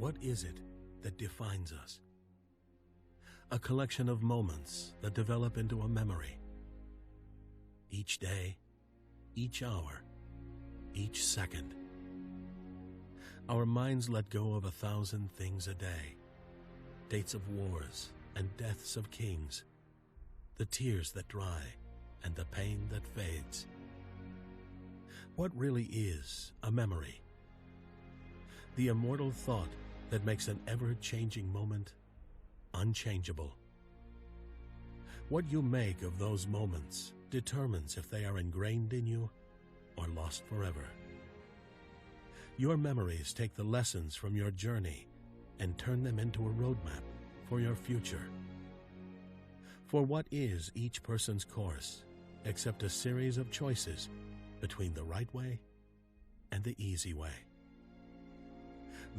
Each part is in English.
What is it that defines us? A collection of moments that develop into a memory. Each day, each hour, each second. Our minds let go of 1,000 things a day. Dates of wars and deaths of kings. The tears that dry and the pain that fades. What really is a memory? The immortal thought that makes an ever-changing moment unchangeable. What you make of those moments determines if they are ingrained in you or lost forever. Your memories take the lessons from your journey and turn them into a roadmap for your future. For what is each person's course except a series of choices between the right way and the easy way?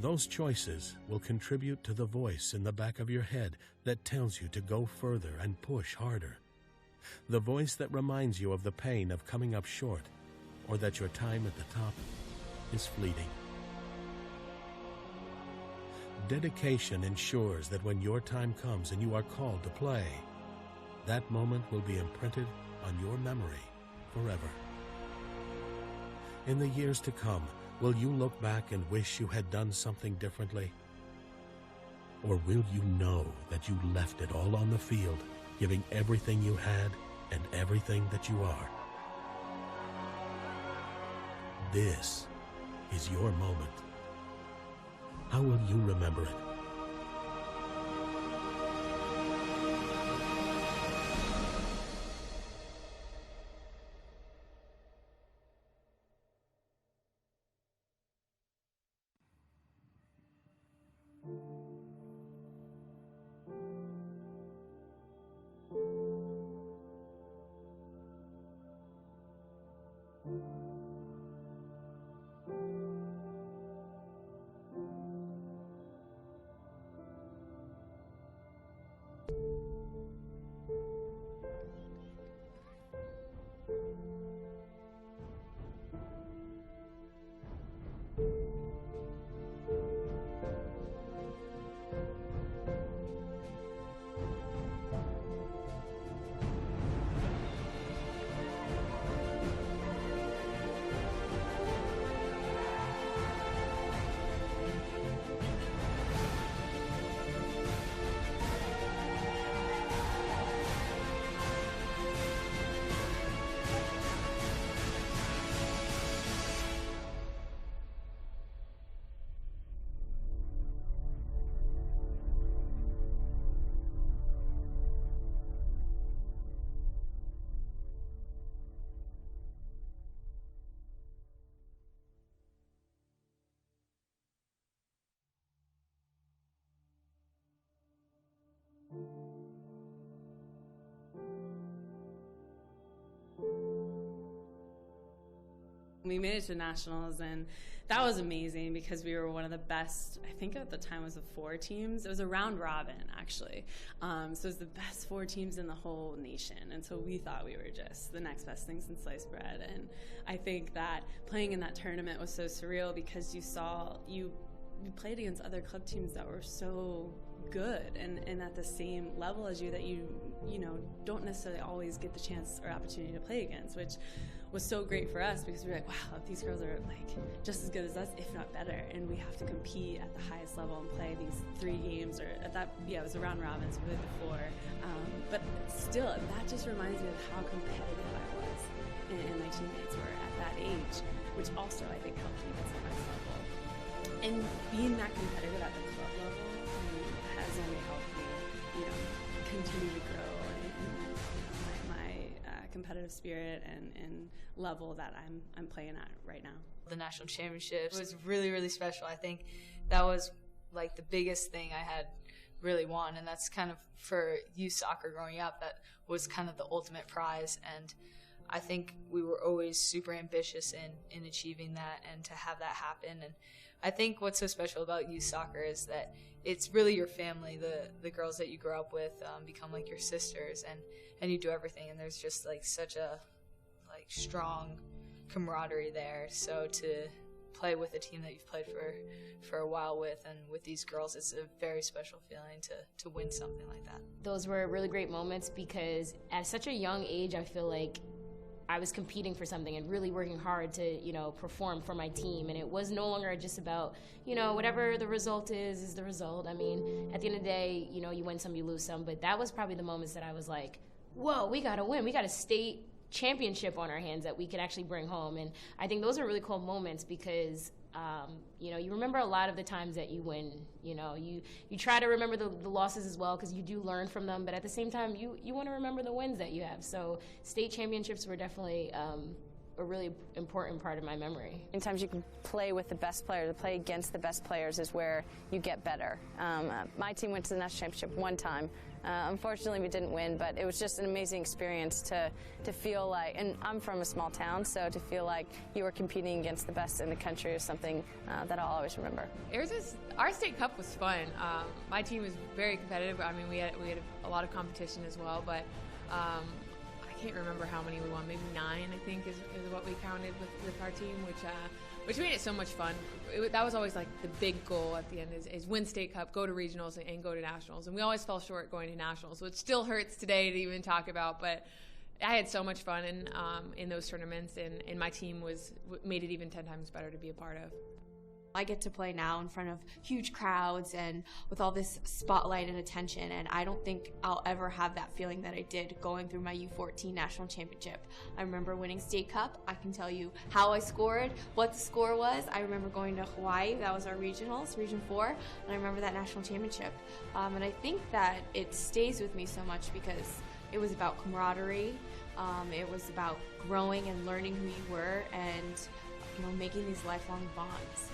Those choices will contribute to the voice in the back of your head that tells you to go further and push harder. The voice that reminds you of the pain of coming up short, or that your time at the top is fleeting. Dedication ensures that when your time comes and you are called to play, that moment will be imprinted on your memory forever. In the years to come, will you look back and wish you had done something differently? Or will you know that you left it all on the field, giving everything you had and everything that you are? This is your moment. How will you remember it? We made it to nationals, and that was amazing because we were one of the best, I think at the time it was the 4 teams. It was a round robin, actually. So it was the best 4 teams in the whole nation. And so we thought we were just the next best thing since sliced bread. And I think that playing in that tournament was so surreal because you played against other club teams that were so good and at the same level as you that you don't necessarily always get the chance or opportunity to play against, which was so great for us because we were like, wow, these girls are like just as good as us, if not better, and we have to compete at the highest level and play these 3 games, or at that, it was a round robin, so we played the 4. But still, that just reminds me of how competitive I was and my teammates were at that age, which also I think helped me get to the next level. And being that competitive at the club level has only helped me, continue to grow and my competitive spirit and level that I'm playing at right now. The national championships was really, really special. I think that was like the biggest thing I had really won, and that's kind of for youth soccer growing up, that was kind of the ultimate prize. And I think we were always super ambitious in achieving that and to have that happen. And I think what's so special about youth soccer is that it's really your family. The girls that you grow up with become like your sisters, and you do everything. And there's just like such a strong camaraderie there. So play with a team that you've played for a while with, and with these girls, it's a very special feeling to win something like that. Those were really great moments because at such a young age, I feel like I was competing for something and really working hard to, perform for my team. And it was no longer just about, whatever the result is the result. I mean, at the end of the day, you win some, you lose some. But that was probably the moments that I was like, whoa, we got to win. We got a state championship on our hands that we could actually bring home. And I think those are really cool moments because, you remember a lot of the times that you win. You try to remember the losses as well because you do learn from them. But at the same time, you want to remember the wins that you have. So state championships were definitely a really important part of my memory. Anytime you can play with the best players, to play against the best players is where you get better. My team went to the national championship one time. Unfortunately, we didn't win, but it was just an amazing experience to feel like, and I'm from a small town, so to feel like you were competing against the best in the country is something that I'll always remember. Our state cup was fun. My team was very competitive. I mean, we had a lot of competition as well, but I can't remember how many we won. Maybe 9, I think, is what we counted with our team, which made it so much fun. That was always like the big goal at the end is win state cup, go to regionals, and go to nationals. And we always fell short going to nationals, which still hurts today to even talk about. But I had so much fun in those tournaments, and my team made it even 10 times better to be a part of. I get to play now in front of huge crowds and with all this spotlight and attention, and I don't think I'll ever have that feeling that I did going through my U14 national championship. I remember winning state cup. I can tell you how I scored, what the score was. I remember going to Hawaii. That was our regionals, Region 4, and I remember that national championship. And I think that it stays with me so much because it was about camaraderie. It was about growing and learning who you were and making these lifelong bonds.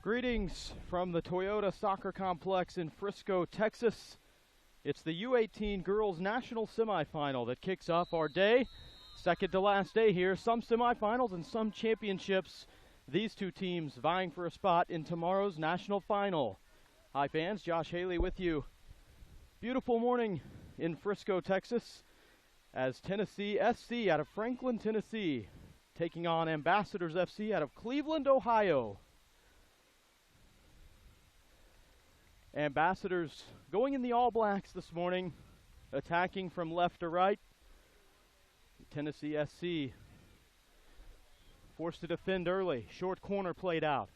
Greetings from the Toyota Soccer Complex in Frisco, Texas. It's the U18 Girls National Semifinal that kicks off our day. Second to last day here. Some semifinals and some championships. These two teams vying for a spot in tomorrow's national final. Hi fans, Josh Haley with you. Beautiful morning in Frisco, Texas, as Tennessee SC out of Franklin, Tennessee, taking on Ambassadors FC out of Cleveland, Ohio. Ambassadors going in the All Blacks this morning, attacking from left to right. Tennessee SC forced to defend early. Short corner played out.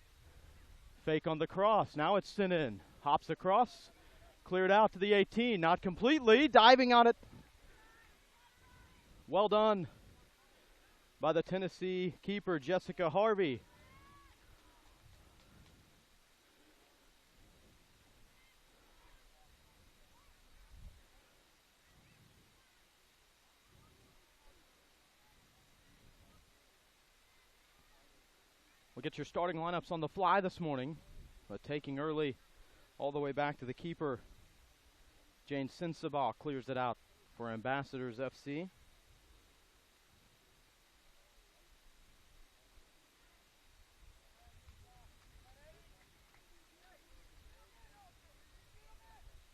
Fake on the cross. Now it's sent in. Hops across. Cleared out to the 18. Not completely. Diving on it. Well done by the Tennessee keeper, Jessica Harvey. We'll get your starting lineups on the fly this morning, but taking early all the way back to the keeper. Jane Sensabaugh clears it out for Ambassadors FC.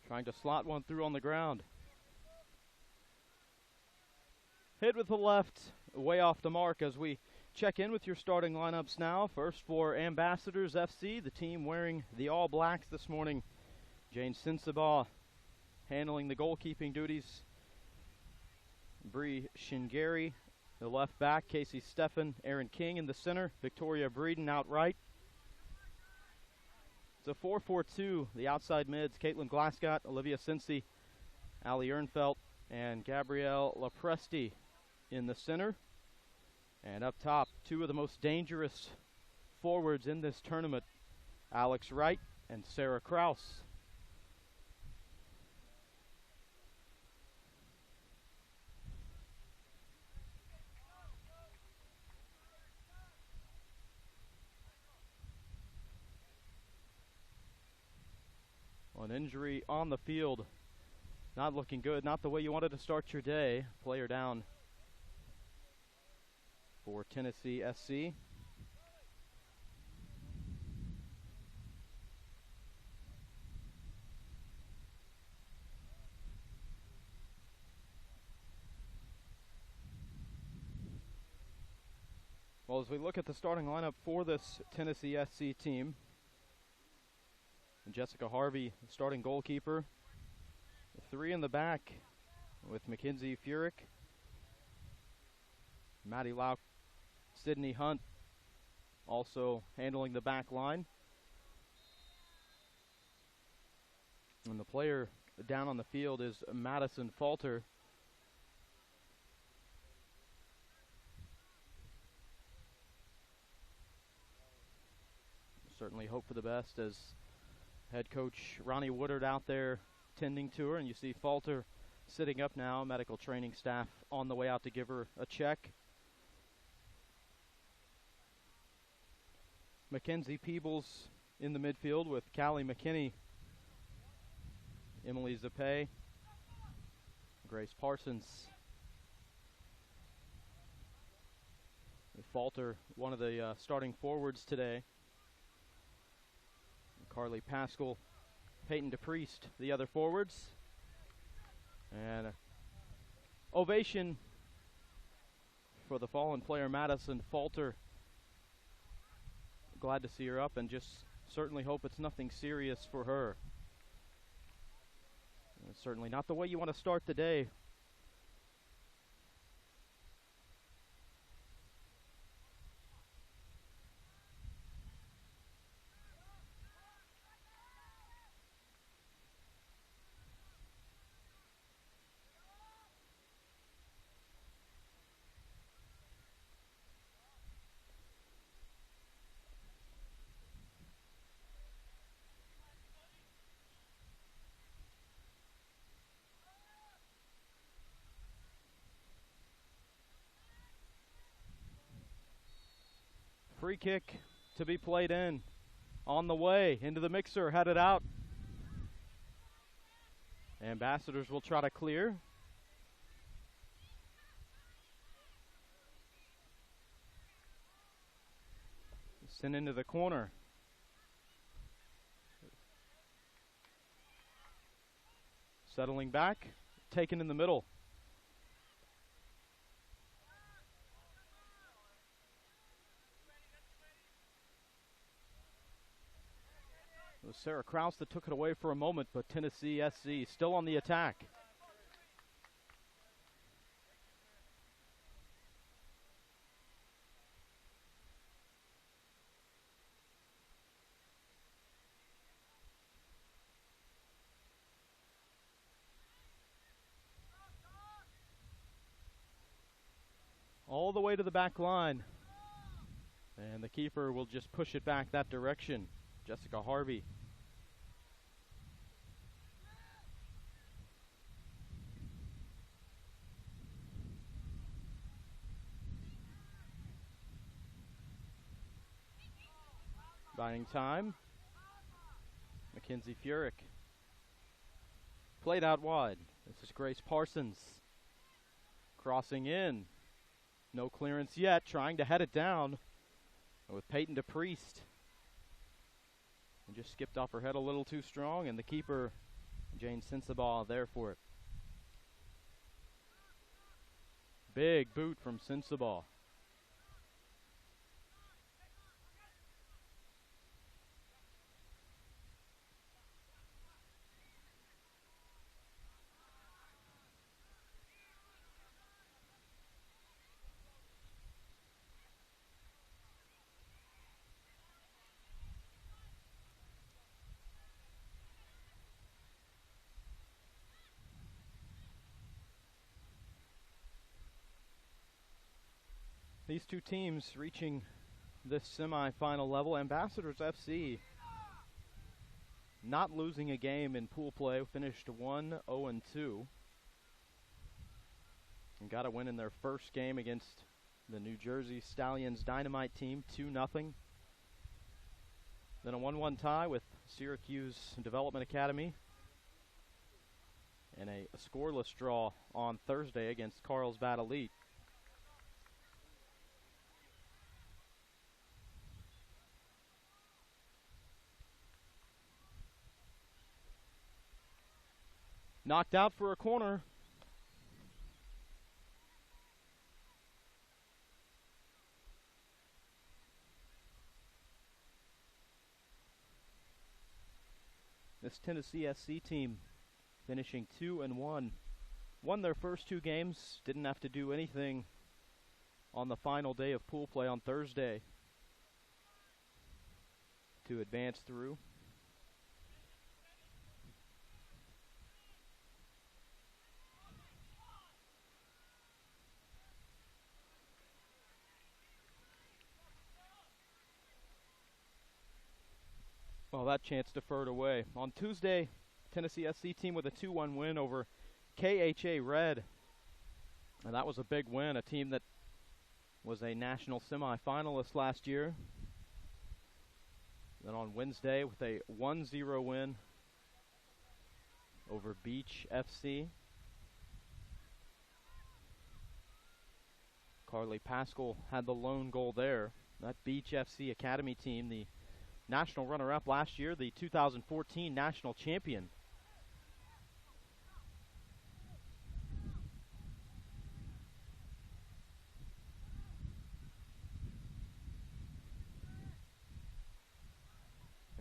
Trying to slot one through on the ground. Hit with the left, way off the mark as we check in with your starting lineups now. First for Ambassadors FC, the team wearing the All Blacks this morning. Jane Sensabaugh handling the goalkeeping duties. Bree Shingeri, the left back. Casey Steffen, Aaron King in the center. Victoria Breeden out right. It's a 4-4-2. The outside mids, Caitlin Glascott, Olivia Cincy, Ali Ehrenfeld, and Gabrielle Lapresti in the center. And up top, two of the most dangerous forwards in this tournament, Alex Wright and Sarah Kraus. An injury on the field, not looking good, not the way you wanted to start your day. Player down for Tennessee SC. Well, as we look at the starting lineup for this Tennessee SC team, Jessica Harvey, starting goalkeeper. Three in the back with Mackenzie Furyk, Maddie Lauk, Sydney Hunt also handling the back line. And the player down on the field is Madison Falter. Certainly hope for the best as head coach Ronnie Woodard out there tending to her, and you see Falter sitting up now, medical training staff on the way out to give her a check. Mackenzie Peebles in the midfield with Callie McKinney, Emily Zappe, Grace Parsons. Falter, one of the starting forwards today. Carly Pascal, Peyton DePriest, the other forwards. And ovation for the fallen player Madison Falter. Glad to see her up and just certainly hope it's nothing serious for her. And certainly not the way you want to start the day. Free kick to be played in. on the way into the mixer, headed out. Ambassadors will try to clear. Sent into the corner. Settling back, taken in the middle. It was Sarah Kraus that took it away for a moment, but Tennessee SC still on the attack. All the way to the back line. And the keeper will just push it back that direction. Jessica Harvey. Buying time. Mackenzie Furyk. Played out wide. This is Grace Parsons. Crossing in. No clearance yet. Trying to head it down with Peyton DePriest. And just skipped off her head a little too strong, and the keeper, Jane Sensabaugh, there for it. Big boot from Sensabaugh. These two teams reaching this semifinal level. Ambassadors FC not losing a game in pool play, finished 1-0-2. And got a win in their first game against the New Jersey Stallions Dynamite team, 2-0. Then a 1-1 tie with Syracuse Development Academy. And a scoreless draw on Thursday against Carlsbad Elite. Knocked out for a corner. This Tennessee SC team finishing 2-1. Won their first two games. Didn't have to do anything on the final day of pool play on Thursday to advance through. Well, that chance deferred away. On Tuesday, Tennessee SC team with a 2-1 win over KHA Red. And that was a big win, a team that was a national semifinalist last year. Then on Wednesday with a 1-0 win over Beach FC. Carly Pascal had the lone goal there. That Beach FC Academy team, the national runner-up last year, the 2014 national champion.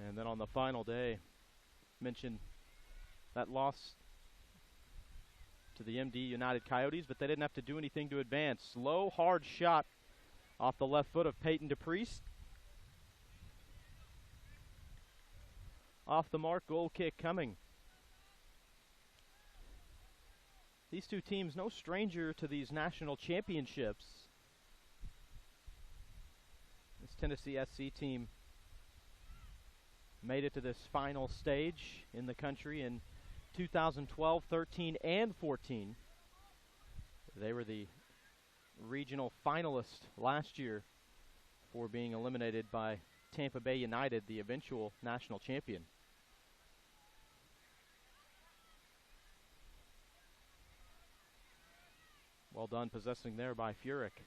And then on the final day, mentioned that loss to the MD United Coyotes, but they didn't have to do anything to advance. Slow, hard shot off the left foot of Peyton DePriest. Off the mark, goal kick coming. These two teams, no stranger to these national championships. This Tennessee SC team made it to this final stage in the country in 2012, 13, and 14. They were the regional finalist last year for being eliminated by Tampa Bay United, the eventual national champion. Well done possessing there by Furyk.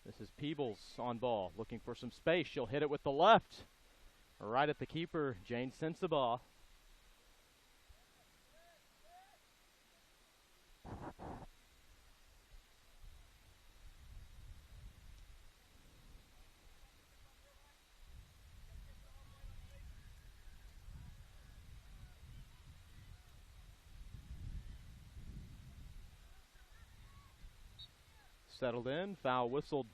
This is Peebles on ball, looking for some space. She'll hit it with the left. Right at the keeper, Jane Sensabaugh. Settled in, foul whistled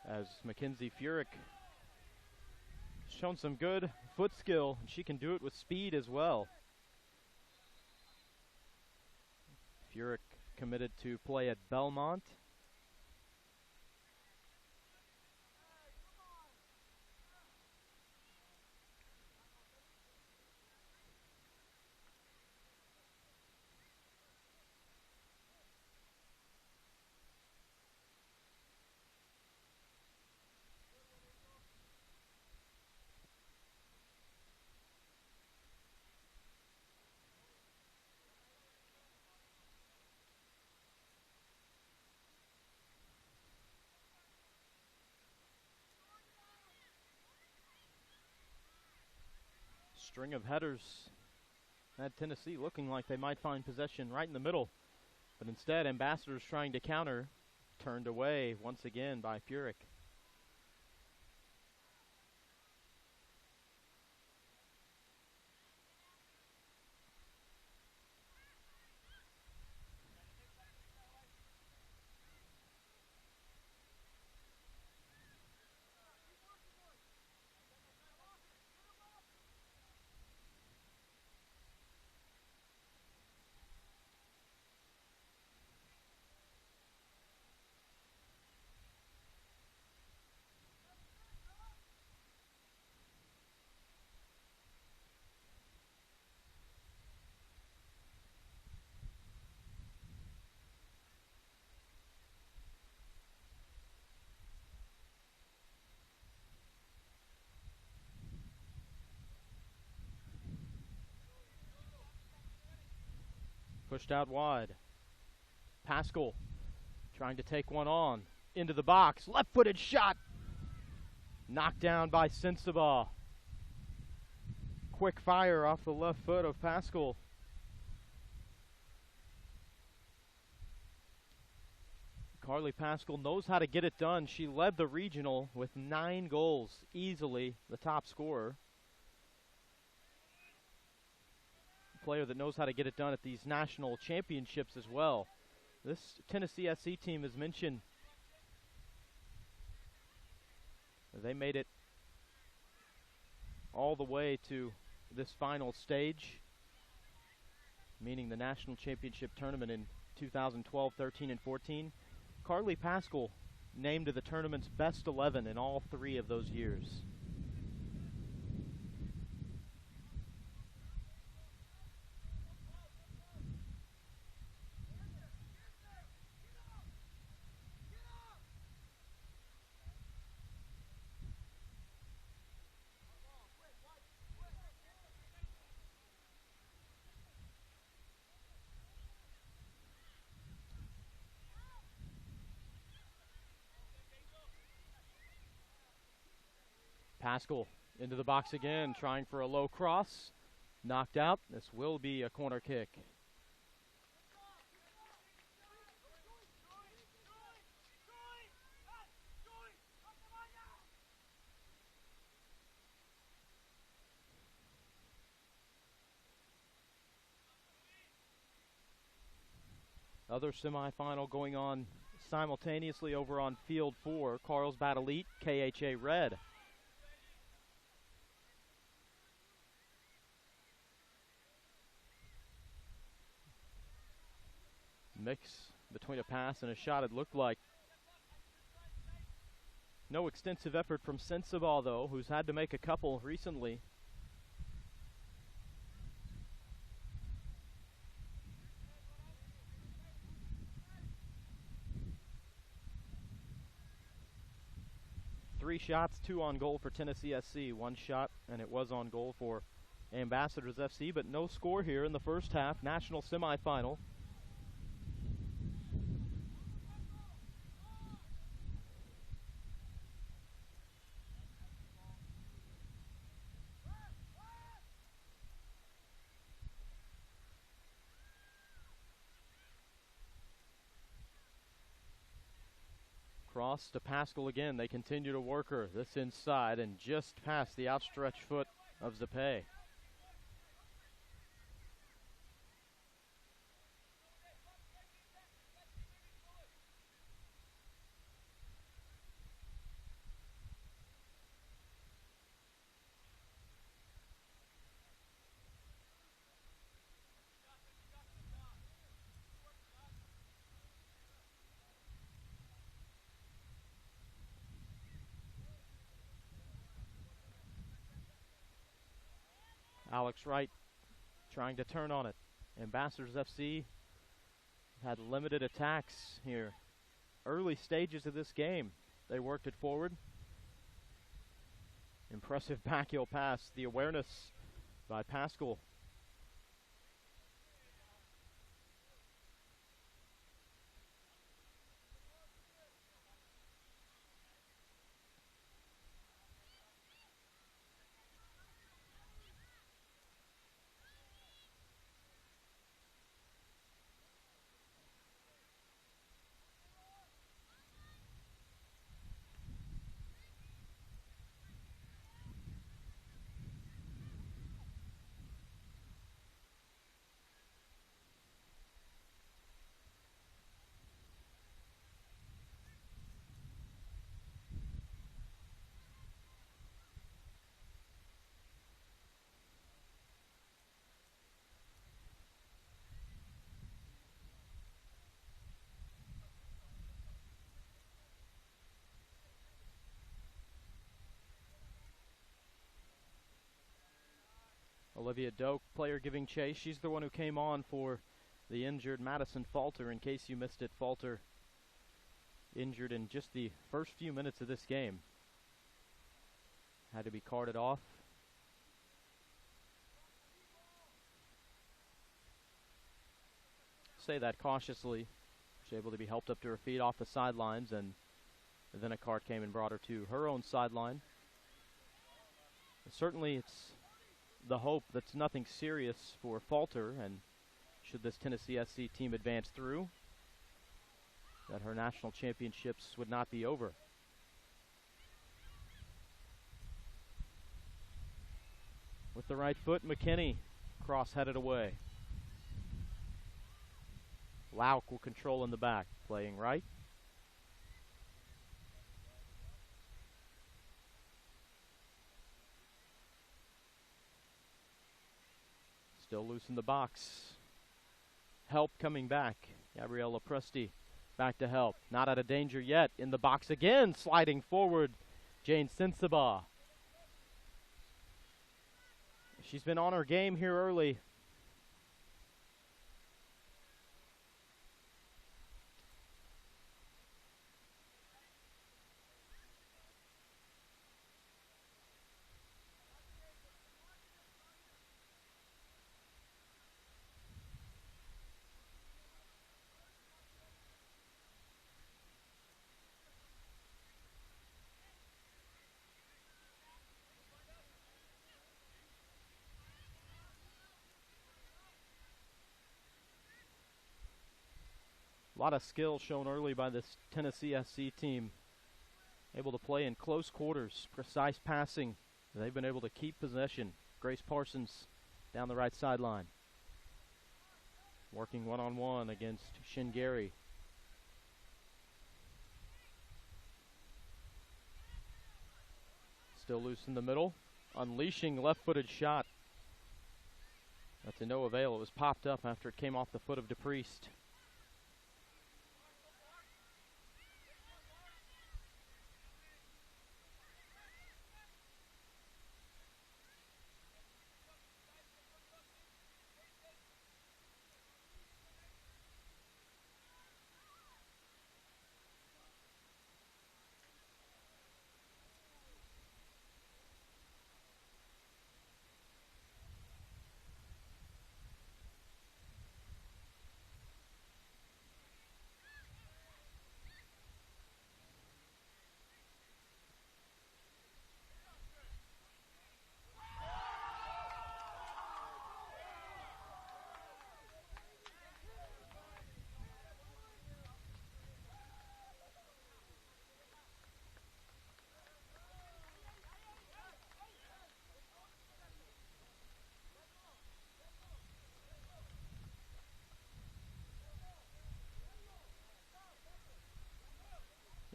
as Mackenzie Furyk shown some good foot skill, and she can do it with speed as well. Furyk committed to play at Belmont. String of headers at Tennessee, looking like they might find possession right in the middle. But instead, Ambassadors trying to counter, turned away once again by Furyk. Pushed out wide. Pascal trying to take one on. Into the box. Left-footed shot. Knocked down by Sensabaugh. Quick fire off the left foot of Pascal. Carly Pascal knows how to get it done. She led the regional with 9 goals. Easily the top scorer. Player that knows how to get it done at these national championships as well. This Tennessee SC team, as mentioned, they made it all the way to this final stage, meaning the national championship tournament in 2012, 13, and 14. Carly Pascal named to the tournament's best 11 in all 3 of those years. Pascal into the box again, trying for a low cross. Knocked out. This will be a corner kick. Other semifinal going on simultaneously over on field 4. Carlsbad Elite, KHA Red. Mix between a pass and a shot, it looked like. No extensive effort from Sensabaugh, though, who's had to make a couple recently. 3 shots, 2 on goal for Tennessee SC. 1 shot, and it was on goal for Ambassadors FC, but no score here in the first half. National semifinal. Cross to Pascal again. They continue to work her. This inside and just past the outstretched foot of Zapay. Alex Wright trying to turn on it. Ambassadors FC had limited attacks here. Early stages of this game, they worked it forward. Impressive backheel pass. The awareness by Pascal. Olivia Doak, player giving chase. She's the one who came on for the injured Madison Falter. In case you missed it, Falter injured in just the first few minutes of this game. Had to be carted off. Say that cautiously. She was able to be helped up to her feet off the sidelines, and then a cart came and brought her to her own sideline. Certainly it's the hope that's nothing serious for Falter, and should this Tennessee SC team advance through, that her national championships would not be over. With the right foot, McKinney, cross headed away. Lauk will control in the back, playing right. Still loose in the box. Help coming back. Gabriella Presti back to help. Not out of danger yet. In the box again. Sliding forward. Jane Sensabaugh. She's been on her game here early. A lot of skill shown early by this Tennessee SC team. Able to play in close quarters, precise passing. They've been able to keep possession. Grace Parsons down the right sideline. Working one-on-one against Shingeri. Still loose in the middle. Unleashing left-footed shot. But to no avail. It was popped up after it came off the foot of DePriest.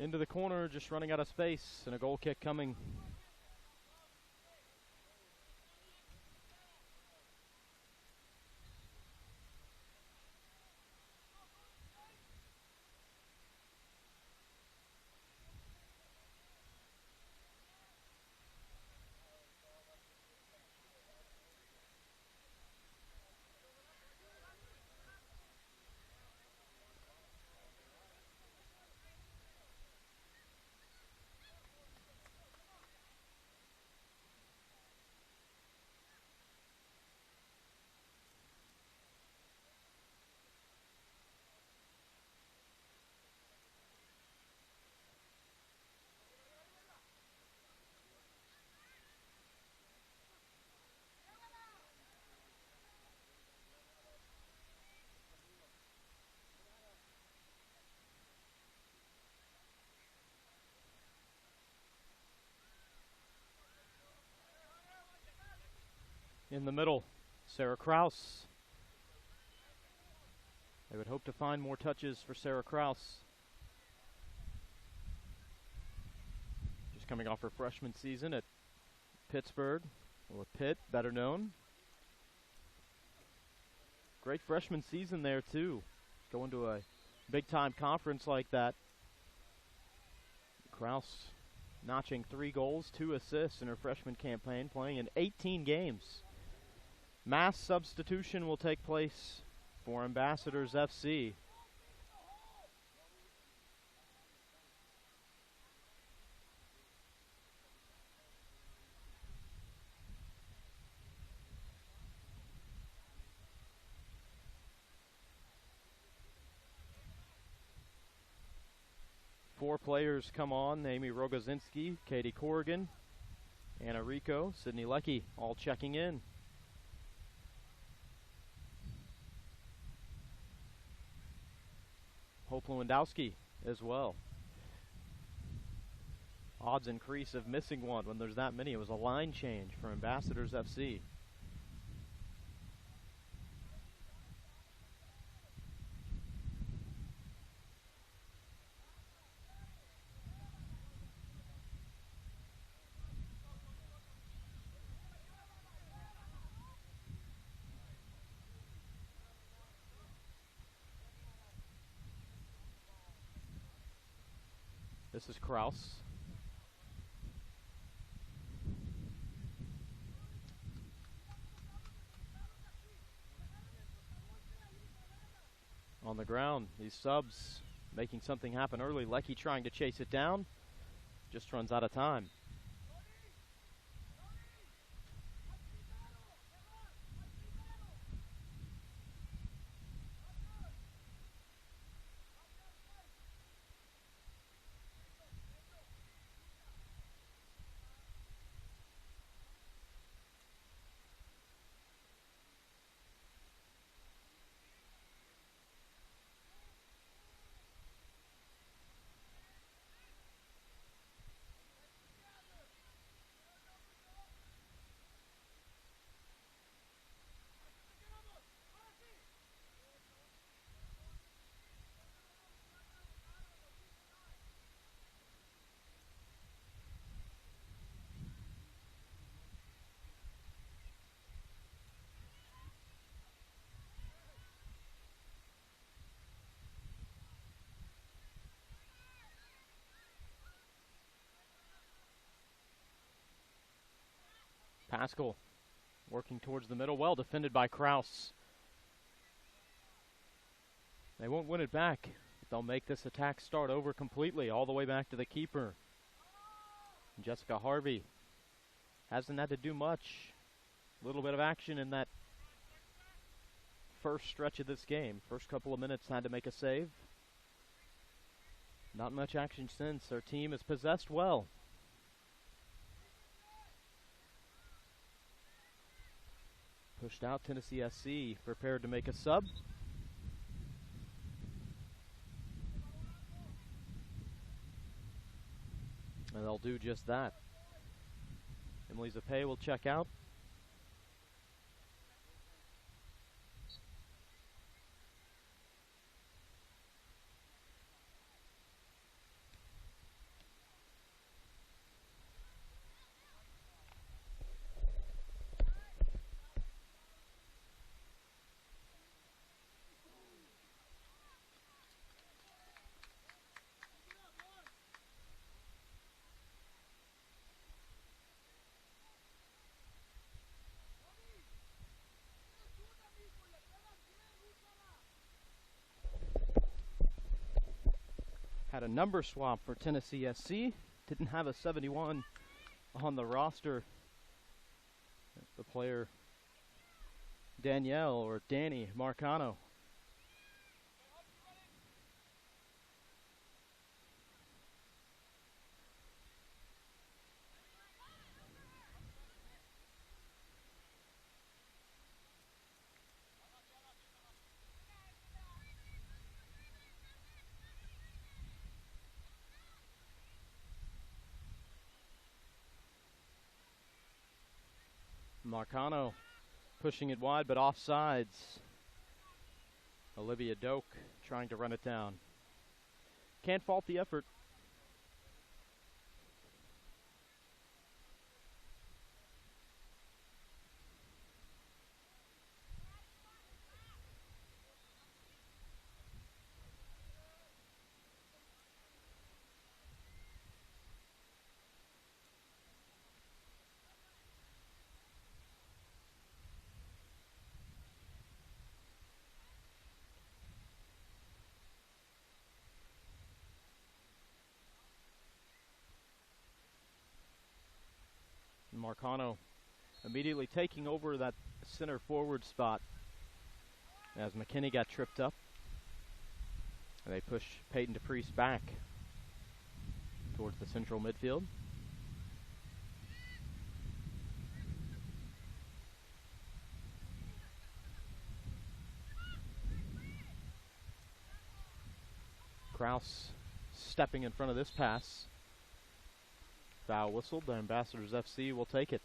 Into the corner, just running out of space, and a goal kick coming. In the middle, Sarah Kraus. They would hope to find more touches for Sarah Kraus. Just coming off her freshman season at Pittsburgh, or Pitt, better known. Great freshman season there, too. Going to a big-time conference like that. Kraus notching 3 goals, 2 assists in her freshman campaign, playing in 18 games. Mass substitution will take place for Ambassadors FC. Four players come on: Amy Rogozinski, Katie Corrigan, Anna Rico, Sydney Leckie, all checking in. Hope Lewandowski as well. Odds increase of missing one when there's that many. It was a line change for Ambassadors FC. This is Kraus. On the ground, these subs making something happen early. Leckie trying to chase it down, just runs out of time. Pascal working towards the middle, well defended by Kraus. They won't win it back, but they'll make this attack start over completely, all the way back to the keeper. And Jessica Harvey hasn't had to do much. A little bit of action in that first stretch of this game. First couple of minutes had to make a save. Not much action since. Their team is possessed well. Pushed out. Tennessee SC prepared to make a sub. And they'll do just that. Emily Zapay will check out. had a number swap for Tennessee SC. Didn't have a 71 on the roster. The player Danielle or Danny Marcano. Marcano pushing it wide, but offsides. Olivia Doak trying to run it down. Can't fault the effort. Marcano immediately taking over that center forward spot as McKinney got tripped up. And they push Peyton DePriest back towards the central midfield. Kraus stepping in front of this pass. Foul whistled. The Ambassadors FC will take it.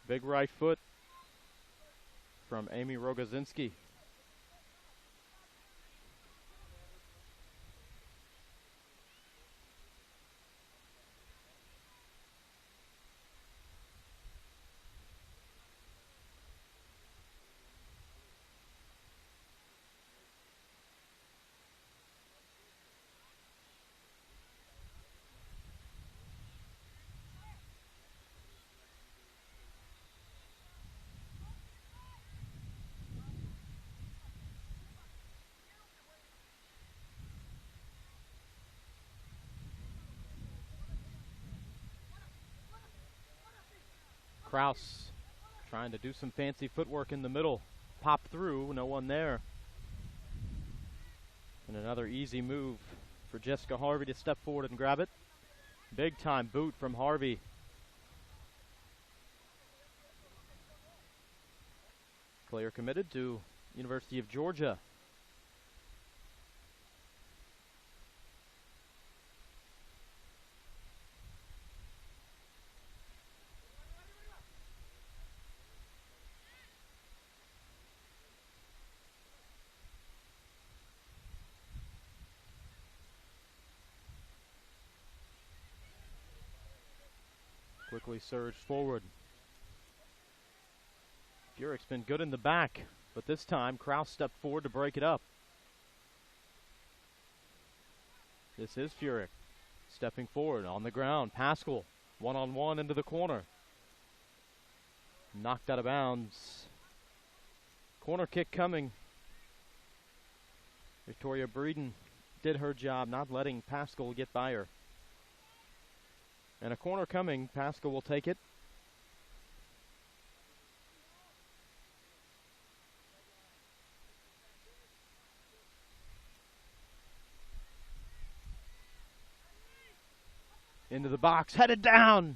Big right foot from Amy Rogozinski. Kraus trying to do some fancy footwork in the middle. Pop through, no one there. And another easy move for Jessica Harvey to step forward and grab it. Big time boot from Harvey. Player committed to University of Georgia. Quickly surged forward. Furick's been good in the back, but this time Kraus stepped forward to break it up. This is Furick stepping forward on the ground. Pascal one-on-one into the corner. Knocked out of bounds. Corner kick coming. Victoria Breeden did her job not letting Pascal get by her. And a corner coming. Pascal will take it. Into the box, headed down.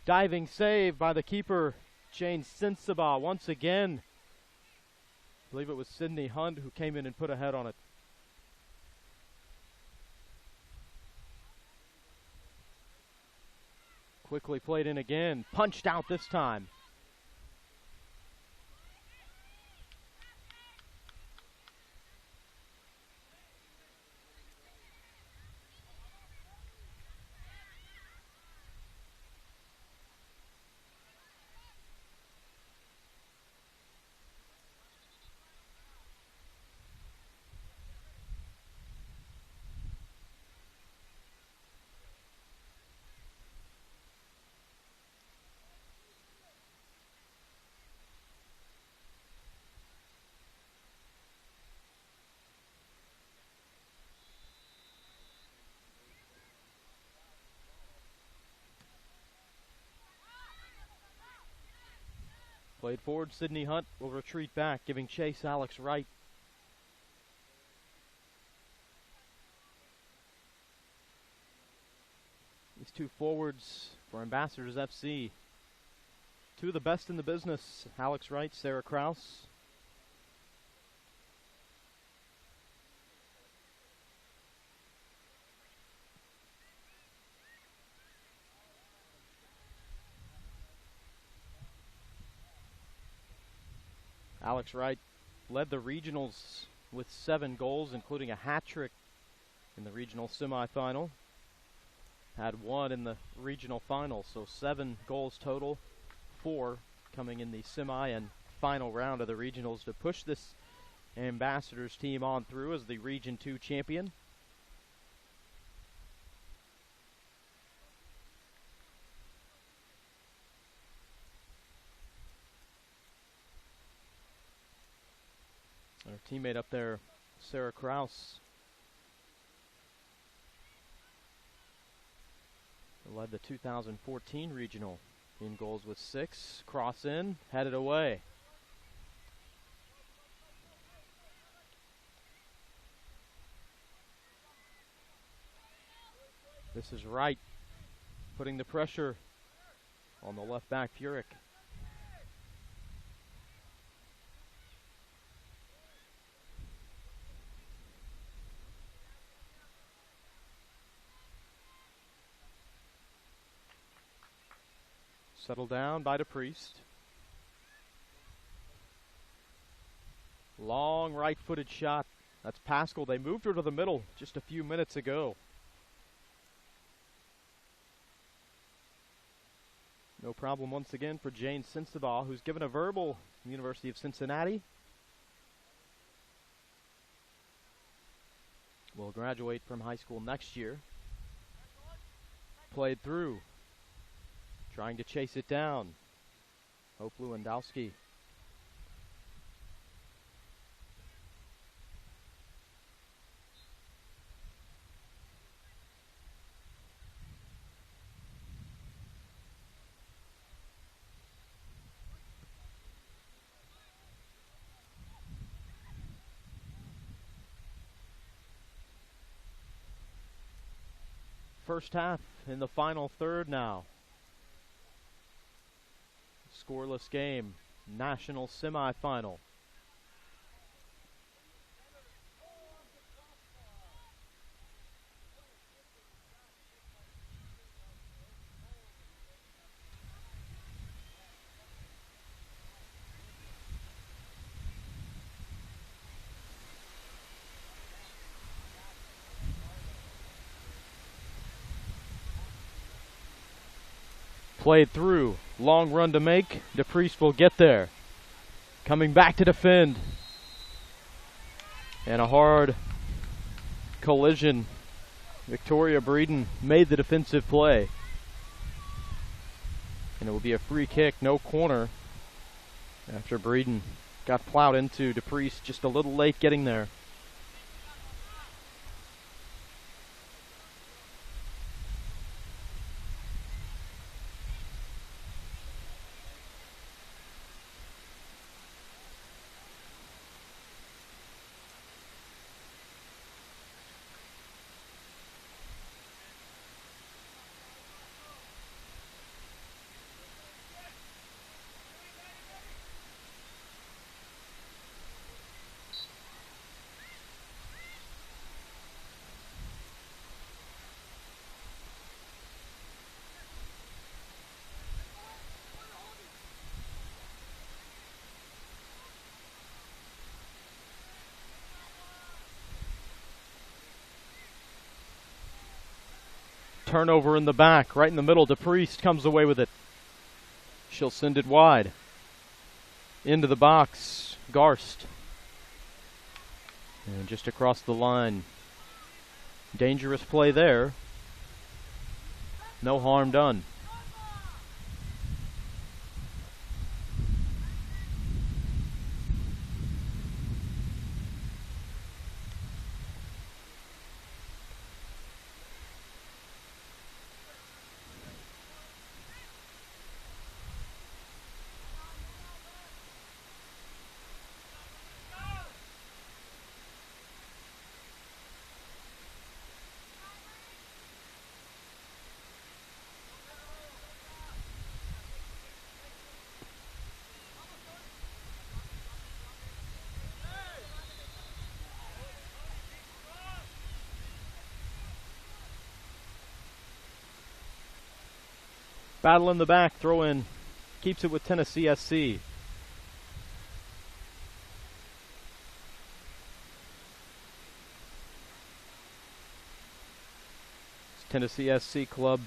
Diving save by the keeper, Jane Sensabaugh, once again. I believe it was Sydney Hunt who came in and put a head on it. Quickly played in again, punched out this time. Played forward, Sydney Hunt will retreat back, giving chase Alex Wright. These two forwards for Ambassadors FC. Two of the best in the business, Alex Wright, Sarah Kraus. Alex Wright led the regionals with 7 goals, including a hat trick in the regional semifinal. Had 1 in the regional final, so 7 goals total, 4 coming in the semi and final round of the regionals to push this Ambassadors team on through as the Region 2 champion. Our teammate up there, Sarah Kraus, led the 2014 regional in goals with 6. Cross in, headed away. This is Wright putting the pressure on the left back, Furyk. Settled down by DePriest. Long right-footed shot. That's Pascal. They moved her to the middle just a few minutes ago. No problem once again for Jane Sensabaugh, who's given a verbal from the University of Cincinnati. Will graduate from high school next year. Played through. Trying to chase it down. Hope Lewandowski. First half in the final third now. Scoreless game, national semifinal. Played through. Long run to make. DePriest will get there. Coming back to defend. And a hard collision. Victoria Breeden made the defensive play. And it will be a free kick, no corner. After Breeden got plowed into, DePriest just a little late getting there. Turnover in the back, right in the middle. DePriest comes away with it. She'll send it wide. Into the box, Garst. And just across the line. Dangerous play there. No harm done. Battle in the back, throw in, keeps it with Tennessee SC. Tennessee SC club,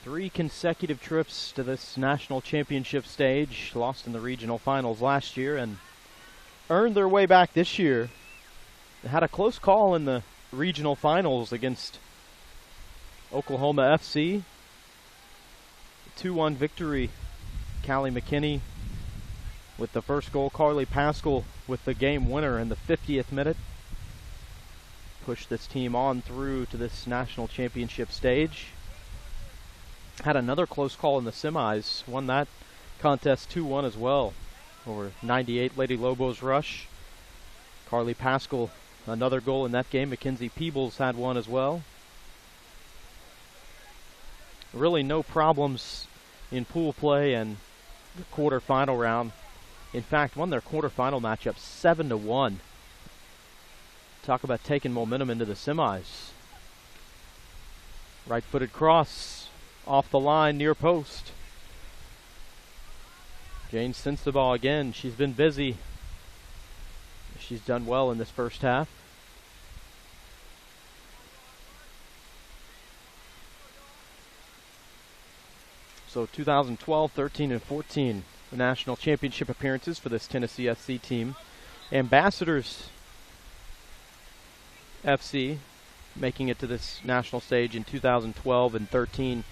3 consecutive trips to this national championship stage, lost in the regional finals last year and earned their way back this year. They had a close call in the regional finals against Oklahoma FC. 2-1 victory. Callie McKinney with the first goal, Carly Pascal with the game winner in the 50th minute. Pushed this team on through to this national championship stage. Had another close call in the semis. Won that contest 2-1 as well over 98 Lady Lobos Rush. Carly Pascal, another goal in that game. Mackenzie Peebles had one as well. Really no problems in pool play and the quarterfinal round. In fact, won their quarterfinal matchup 7-1. Talk about taking momentum into the semis. Right-footed cross off the line near post. Jane Sensabaugh again. She's been busy. She's done well in this first half. So 2012, 13, and 14 national championship appearances for this Tennessee SC team. Ambassadors FC making it to this national stage in 2012 and 13.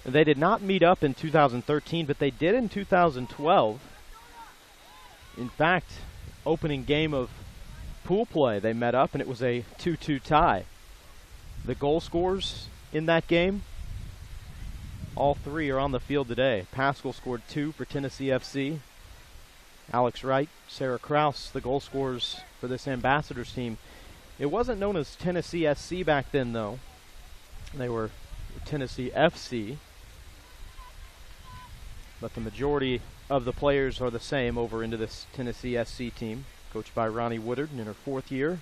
They did not meet up in 2013, but they did in 2012. In fact, opening game of pool play, they met up and it was a 2-2 tie. The goal scorers in that game, all 3 are on the field today. Pascal scored 2 for Tennessee FC. Alex Wright, Sarah Kraus, the goal scorers for this Ambassadors team. It wasn't known as Tennessee SC back then, though. They were Tennessee FC. But the majority of the players are the same over into this Tennessee SC team, coached by Ronnie Woodard in her 4th year.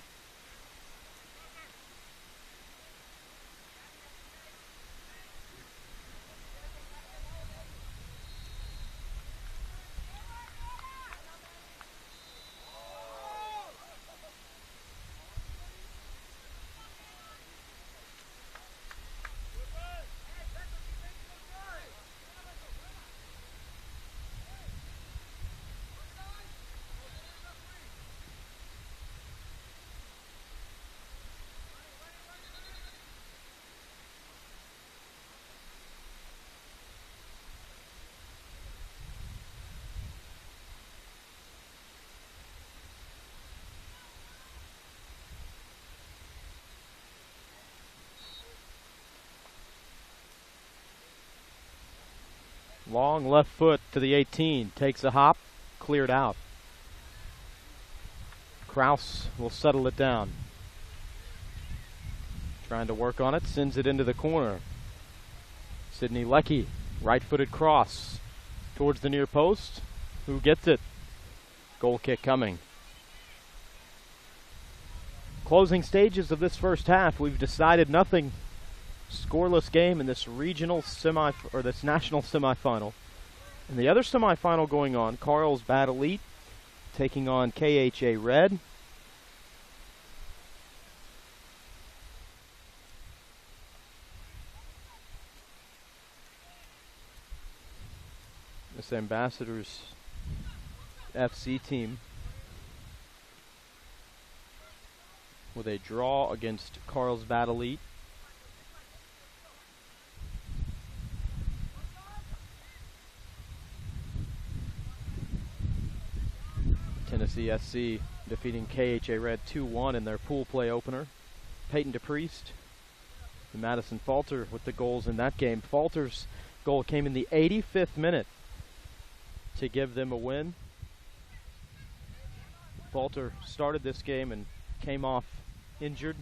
Long left foot to the 18. Takes a hop. Cleared out. Kraus will settle it down. Trying to work on it. Sends it into the corner. Sydney Leckie. Right-footed cross towards the near post. Who gets it? Goal kick coming. Closing stages of this first half. We've decided nothing. Scoreless game in this regional this national semifinal. And the other semifinal going on, Carlsbad Elite taking on KHA Red. This Ambassadors FC team with a draw against Carlsbad Elite. Tennessee SC defeating KHA Red 2-1 in their pool play opener. Peyton DePriest and Madison Falter with the goals in that game. Falter's goal came in the 85th minute to give them a win. Falter started this game and came off injured.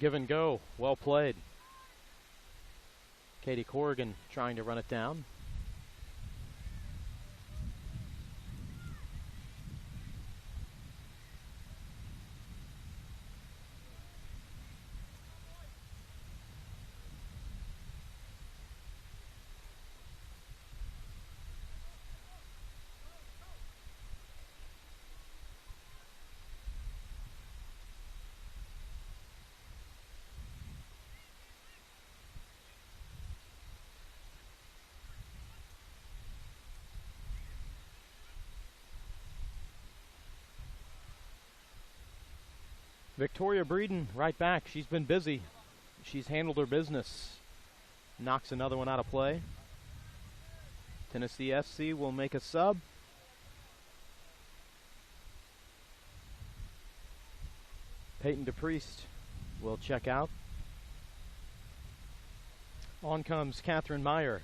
Give and go. Well played. Katie Corrigan trying to run it down. Victoria Breeden right back. She's been busy. She's handled her business. Knocks another one out of play. Tennessee SC will make a sub. Peyton DePriest will check out. On comes Catherine Meyer.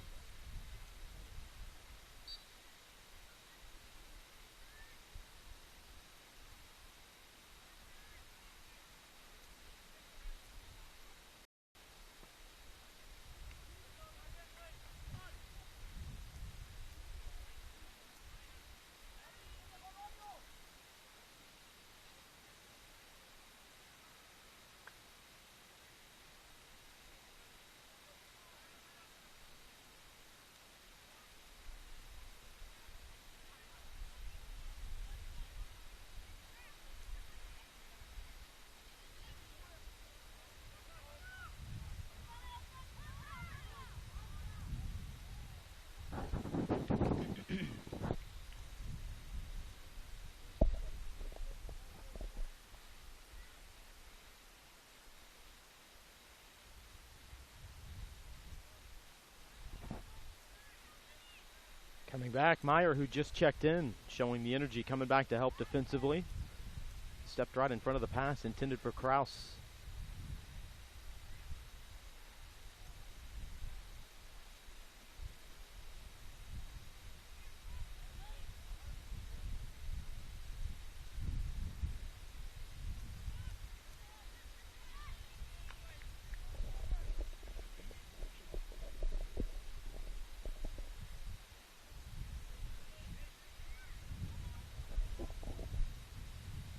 Coming back, Meyer, who just checked in, showing the energy, coming back to help defensively. Stepped right in front of the pass intended for Kraus.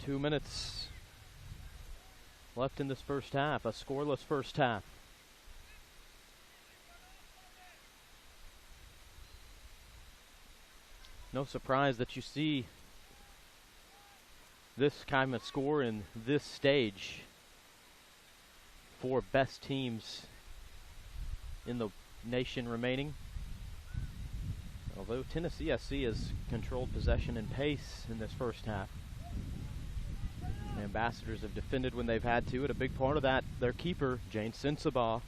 Two minutes left in this first half, a scoreless first half. No surprise that you see this kind of score in this stage. Four best teams in the nation remaining. Although Tennessee SC has controlled possession and pace in this first half. The Ambassadors have defended when they've had to, and a big part of that, their keeper, Jane Sensabaugh.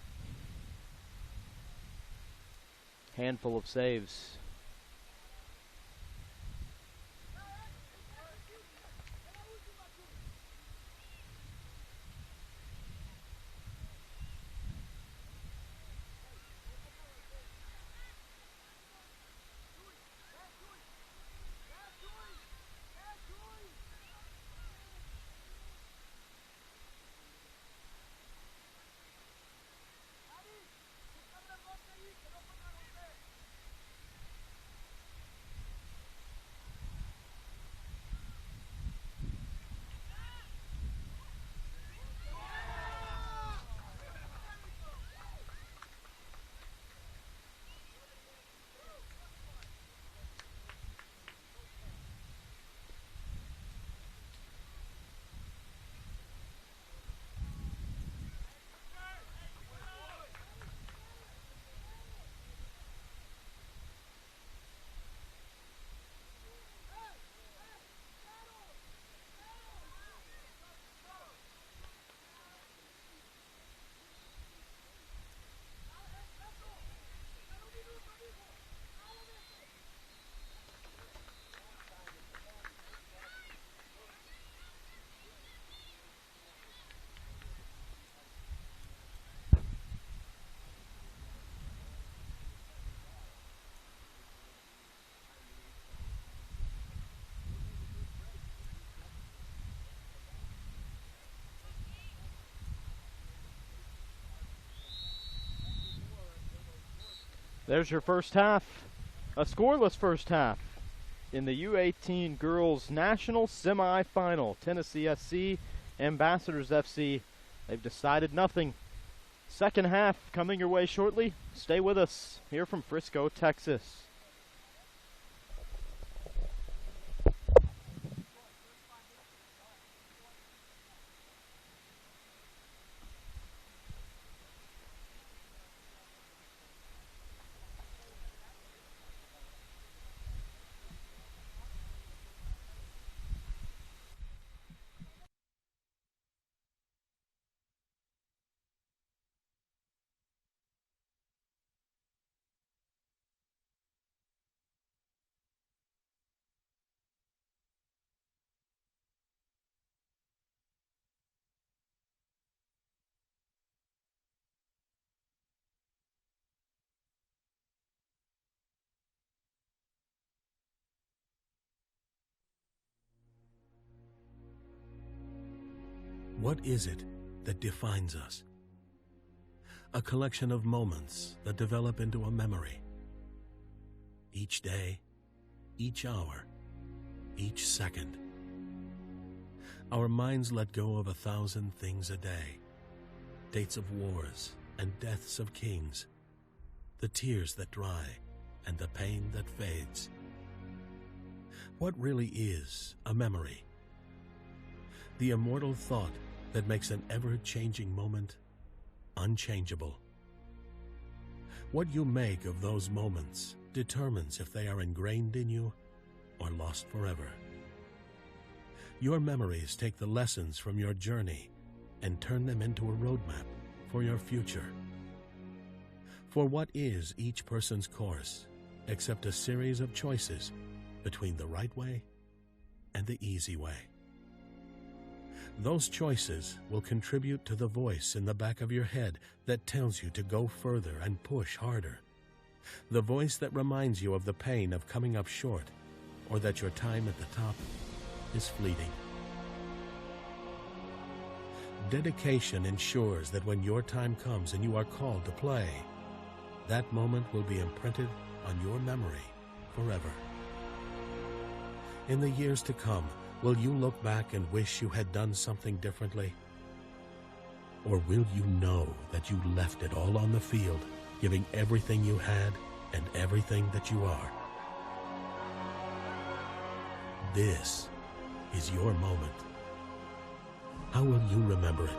Handful of saves. There's your first half. A scoreless first half in the U18 Girls National Semi-Final. Tennessee SC, Ambassadors FC, they've decided nothing. Second half coming your way shortly. Stay with us here from Frisco, Texas. What is it that defines us? A collection of moments that develop into a memory. Each day, each hour, each second. Our minds let go of 1,000 things a day. Dates of wars and deaths of kings. The tears that dry and the pain that fades. What really is a memory? The immortal thought that makes an ever-changing moment unchangeable. What you make of those moments determines if they are ingrained in you or lost forever. Your memories take the lessons from your journey and turn them into a roadmap for your future. For what is each person's course except a series of choices between the right way and the easy way? Those choices will contribute to the voice in the back of your head that tells you to go further and push harder. The voice that reminds you of the pain of coming up short, or that your time at the top is fleeting. Dedication ensures that when your time comes and you are called to play, that moment will be imprinted on your memory forever. In the years to come, will you look back and wish you had done something differently? Or will you know that you left it all on the field, giving everything you had and everything that you are? This is your moment. How will you remember it?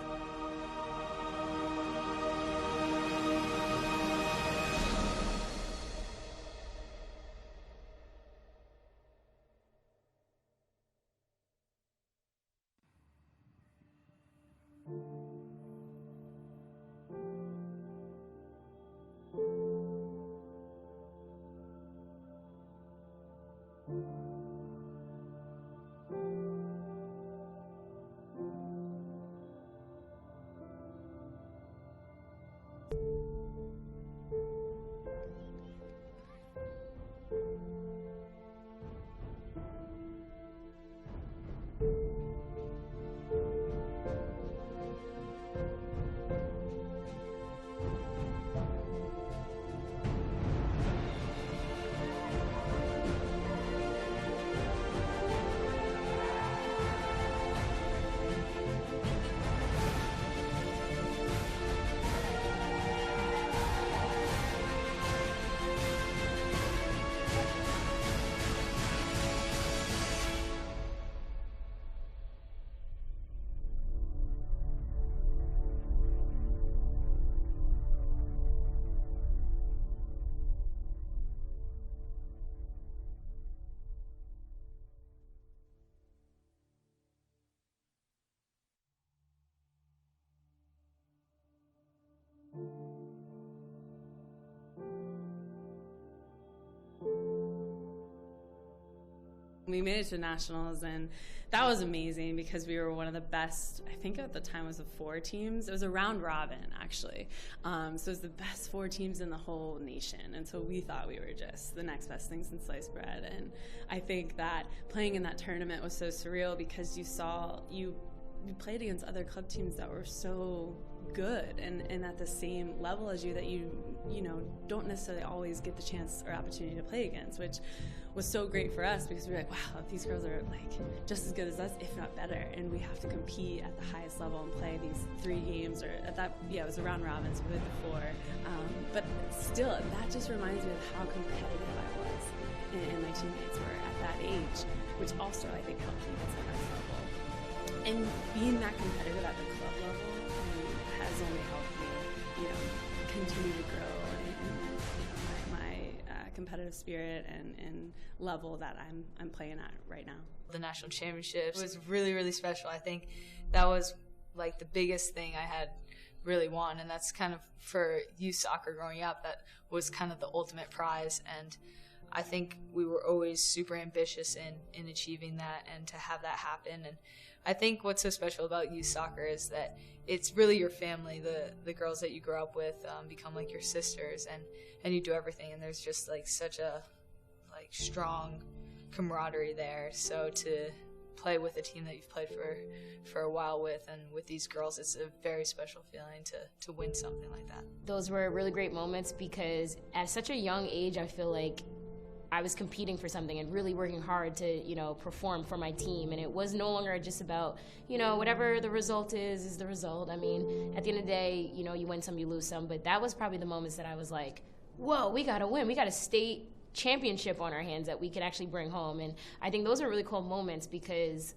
We made it to nationals, and that was amazing because we were one of the best. I think at the time it was 4 teams. It was a round robin, actually. So it was the best 4 teams in the whole nation, and so we thought we were just the next best thing since sliced bread. And I think that playing in that tournament was so surreal because you played against other club teams that were so good and at the same level as you that you don't necessarily always get the chance or opportunity to play against, which was so great for us because we were like, wow, these girls are like just as good as us, if not better, and we have to compete at the highest level and play these 3 games, or at that, it was a round robin, so we played the 4. But still, that just reminds me of how competitive I was and my teammates were at that age, which also I think helped me get to the next level. And being that competitive at the club level has only helped me, continue to grow in my competitive spirit and level that I'm playing at right now. The national championships was really, really special. I think that was like the biggest thing I had really won, and that's kind of for youth soccer growing up, that was kind of the ultimate prize. And I think we were always super ambitious in achieving that and to have that happen. And I think what's so special about youth soccer is that it's really your family. The girls that you grow up with become like your sisters, and you do everything. And there's just like such a strong camaraderie there. So to play with a team that you've played for a while with, and with these girls, it's a very special feeling to win something like that. Those were really great moments because at such a young age, I feel like I was competing for something and really working hard to, perform for my team. And it was no longer just about, whatever the result is the result. I mean, at the end of the day, you win some, you lose some. But that was probably the moments that I was like, whoa, we got to win. We got a state championship on our hands that we could actually bring home. And I think those are really cool moments because,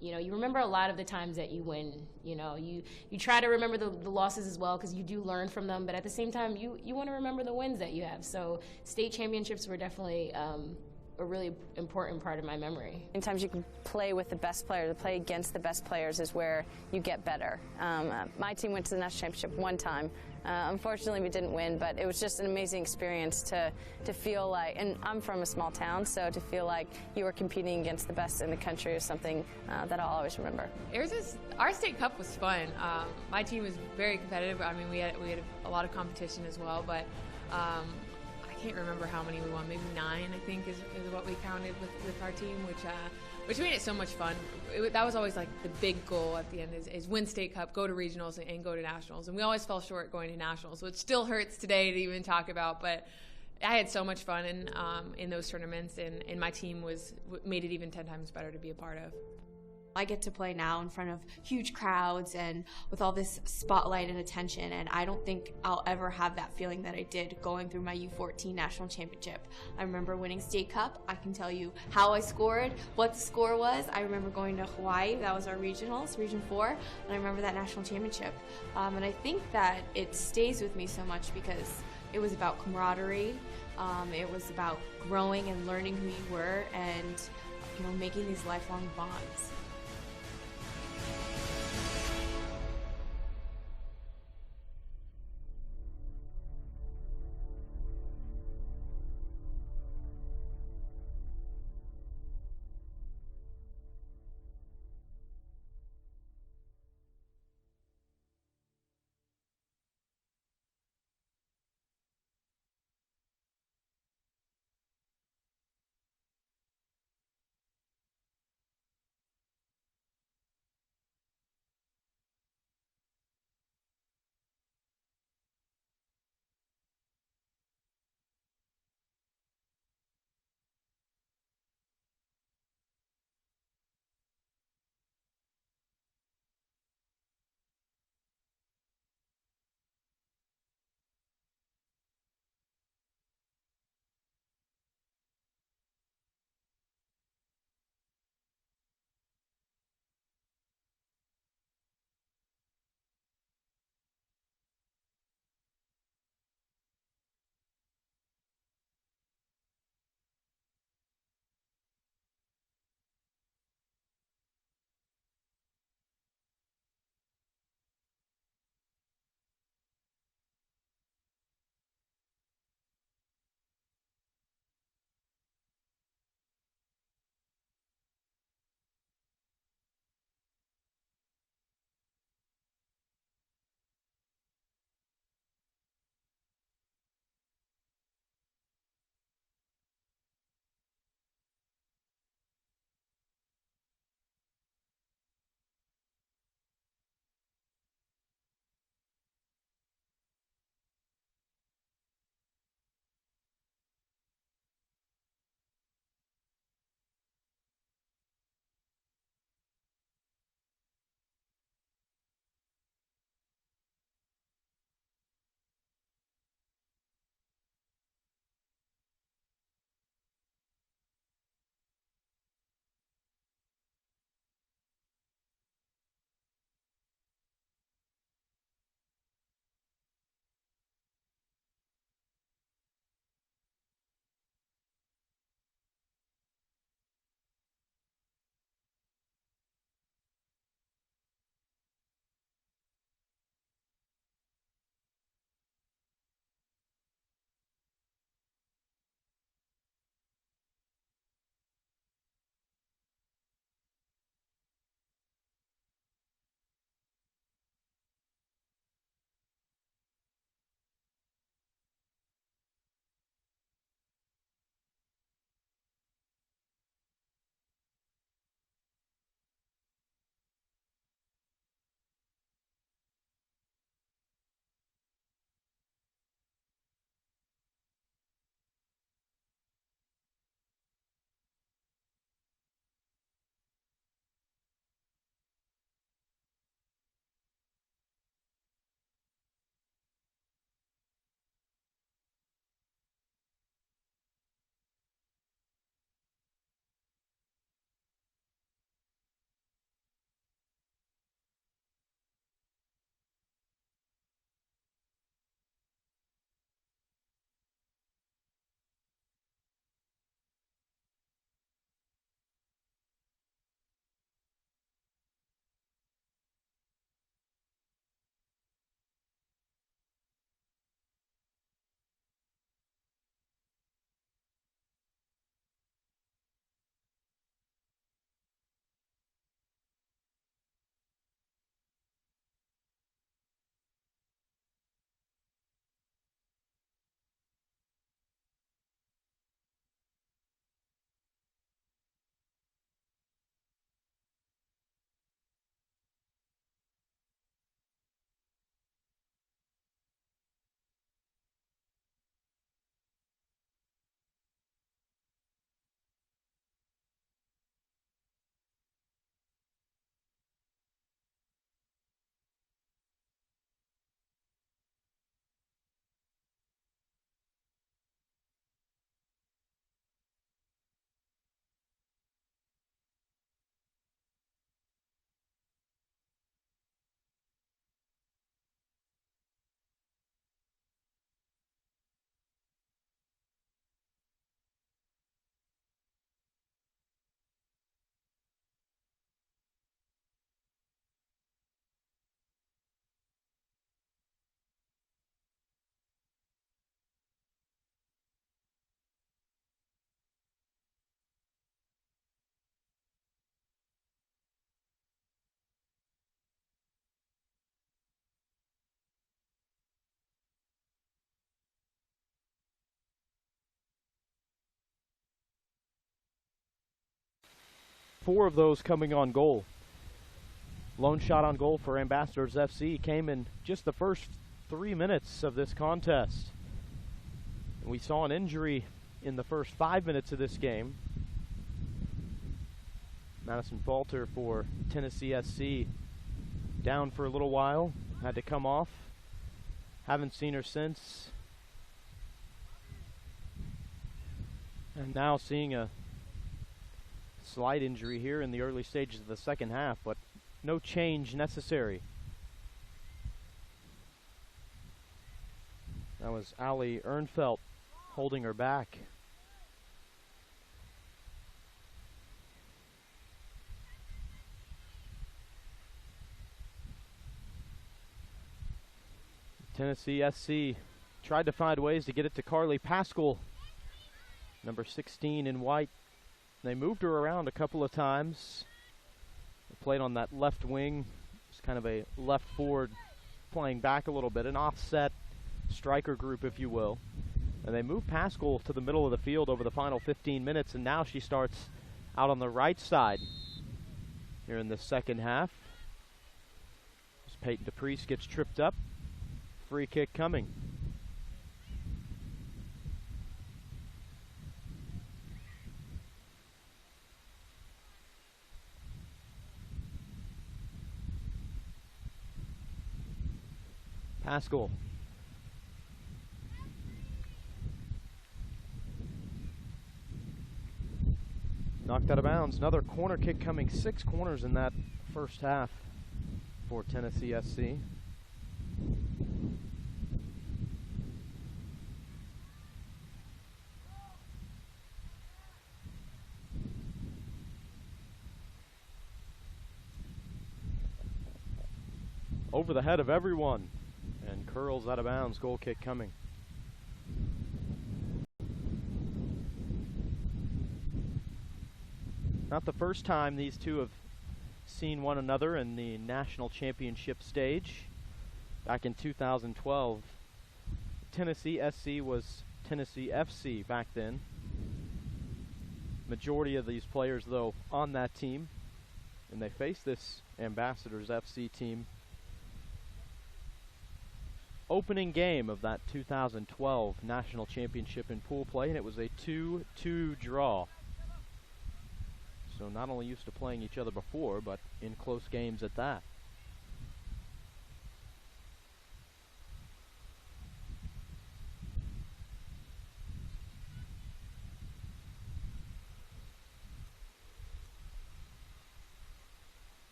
you remember a lot of the times that you win. You try to remember the losses as well because you do learn from them. But at the same time, you want to remember the wins that you have. So state championships were definitely a really important part of my memory. Sometimes you can play with the best players, play against the best players is where you get better. My team went to the national championship one time. Unfortunately, we didn't win, but it was just an amazing experience to feel like, and I'm from a small town, so to feel like you were competing against the best in the country is something that I'll always remember. Our state cup was fun. My team was very competitive. I mean, we had a lot of competition as well, but I can't remember how many we won. Maybe 9, I think, is what we counted with our team, which made it so much fun. That was always like the big goal at the end is win state cup, go to regionals, and go to nationals. And we always fell short going to nationals, which still hurts today to even talk about. But I had so much fun in those tournaments, and my team made it even 10 times better to be a part of. I get to play now in front of huge crowds and with all this spotlight and attention, and I don't think I'll ever have that feeling that I did going through my U14 national championship. I remember winning state cup. I can tell you how I scored, what the score was. I remember going to Hawaii. That was our regionals, Region 4, and I remember that national championship. And I think that it stays with me so much because it was about camaraderie. It was about growing and learning who you were and making these lifelong bonds. 4 of those coming on goal. Lone shot on goal for Ambassadors FC came in just the first 3 minutes of this contest. We saw an injury in the first 5 minutes of this game. Madison Falter for Tennessee SC down for a little while, had to come off. Haven't seen her since. And now seeing a slight injury here in the early stages of the second half, but no change necessary. That was Ali Ernfelt holding her back. Tennessee SC tried to find ways to get it to Carly Pascal, number 16 in white. They moved her around a couple of times. They played on that left wing. It's kind of a left forward playing back a little bit, an offset striker group, if you will. And they moved Pascal to the middle of the field over the final 15 minutes, and now she starts out on the right side here in the second half. As Peyton DePriest gets tripped up. Free kick coming. Pascal. Knocked out of bounds. Another corner kick coming. 6 corners in that first half for Tennessee SC. Over the head of everyone and curls out of bounds. Goal kick coming. Not the first time these two have seen one another in the national championship stage. Back in 2012, Tennessee SC was Tennessee FC back then. Majority of these players, though, on that team, and they face this Ambassadors FC team. Opening game of that 2012 national championship in pool play, and it was a 2-2 draw. So not only used to playing each other before, but in close games at that.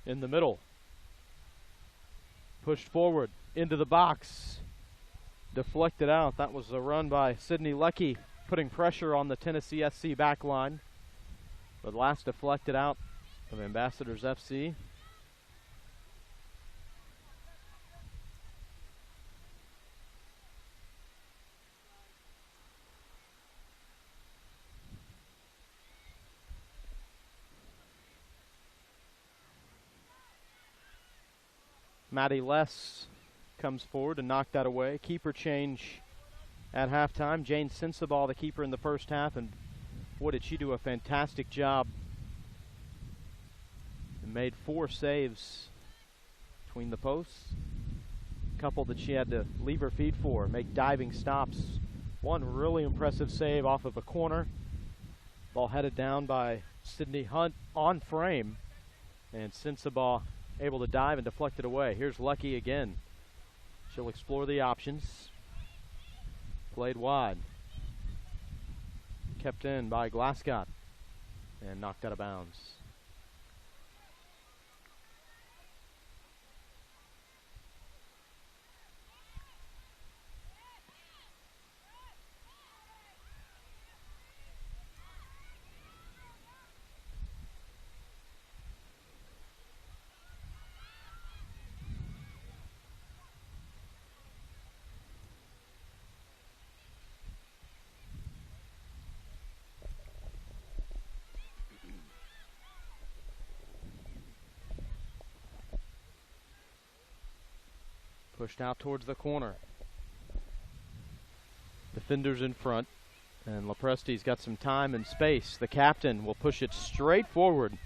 In the middle. Pushed forward into the box. Deflected out. That was a run by Sydney Leckie, putting pressure on the Tennessee SC back line. But last deflected out of Ambassadors FC. Maddie Less comes forward and knocked that away. Keeper change at halftime. Jane Sensabaugh, the keeper in the first half, and boy, did she do a fantastic job. And made 4 saves between the posts. A couple that she had to leave her feet for, make diving stops. One really impressive save off of a corner. Ball headed down by Sydney Hunt on frame. And Sensabaugh able to dive and deflect it away. Here's Leckie again. She'll explore the options. Played wide. Kept in by Glasgow and knocked out of bounds. Pushed out towards the corner. Defenders in front. And Lopresti's got some time and space. The captain will push it straight forward.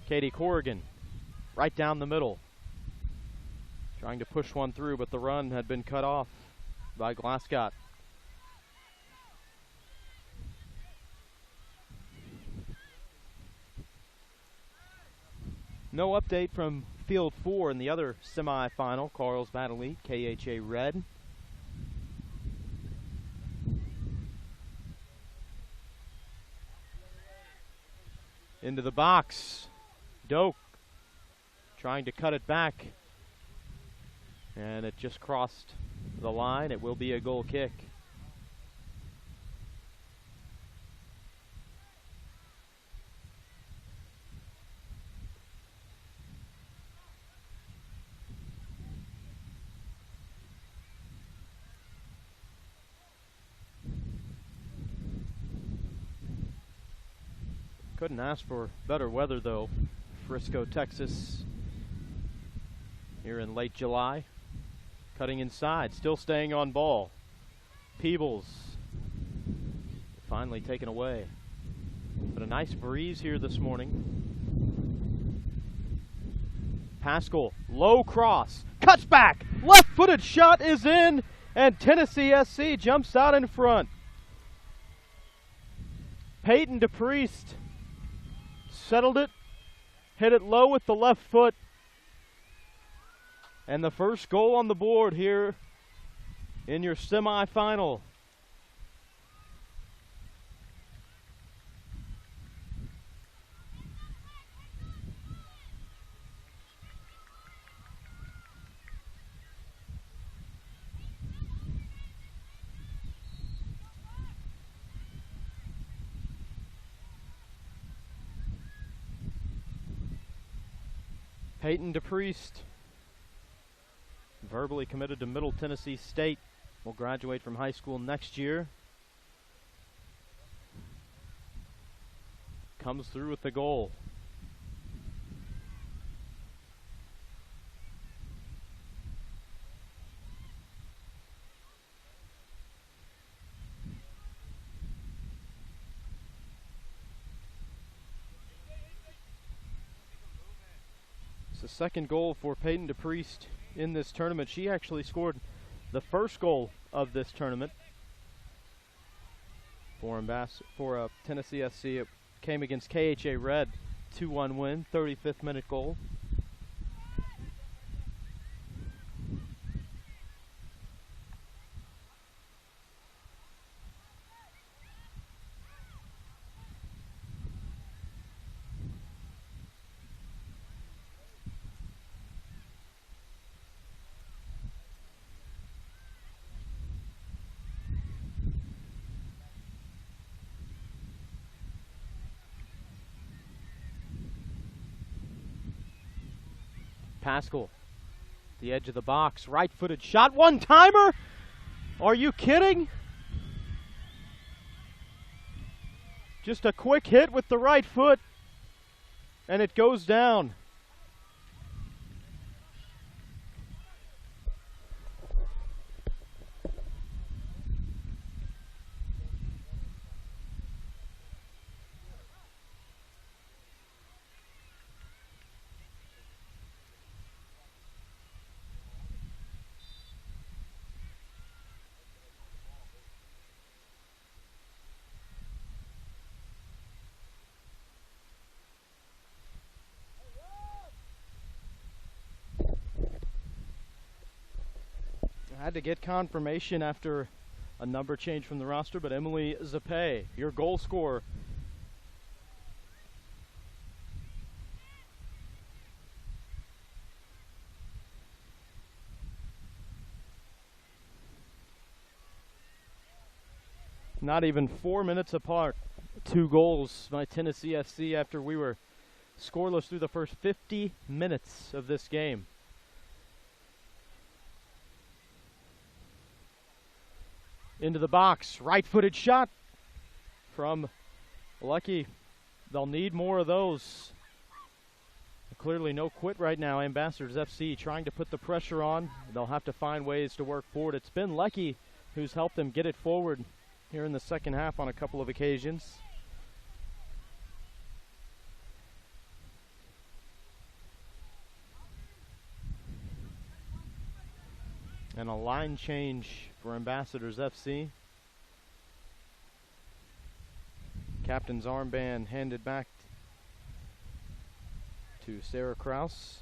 Katie Corrigan right down the middle. Trying to push one through, but the run had been cut off by Glasgow. No update from Field 4 in the other semifinal. Carlsbad Elite, KHA Red. Into the box. Doak trying to cut it back. And it just crossed the line. It will be a goal kick. Couldn't ask for better weather though. Frisco, Texas here in late July. Cutting inside, still staying on ball. Peebles finally taken away. But a nice breeze here this morning. Pascal, low cross, cuts back, left-footed shot is in, and Tennessee SC jumps out in front. Peyton DePriest settled it, hit it low with the left foot. And the first goal on the board here in your semifinal. Peyton DePriest, verbally committed to Middle Tennessee State, will graduate from high school next year. Comes through with the goal. It's the second goal for Peyton DePriest in this tournament. She actually scored the first goal of this tournament for Tennessee SC. It came against KHA Red, 2-1 win, 35th minute goal. Pascal, the edge of the box, right-footed shot, one-timer? Are you kidding? Just a quick hit with the right foot, and it goes down. I had to get confirmation after a number change from the roster, but Emily Zapay, your goal scorer, not even 4 minutes apart. 2 goals by Tennessee SC after we were scoreless through the first 50 minutes of this game. Into the box, right-footed shot from Lucky. They'll need more of those. Clearly no quit right now. Ambassadors FC trying to put the pressure on. They'll have to find ways to work forward. It's been Lucky who's helped them get it forward here in the second half on a couple of occasions. And a line change for Ambassadors FC. Captain's armband handed back to Sarah Kraus.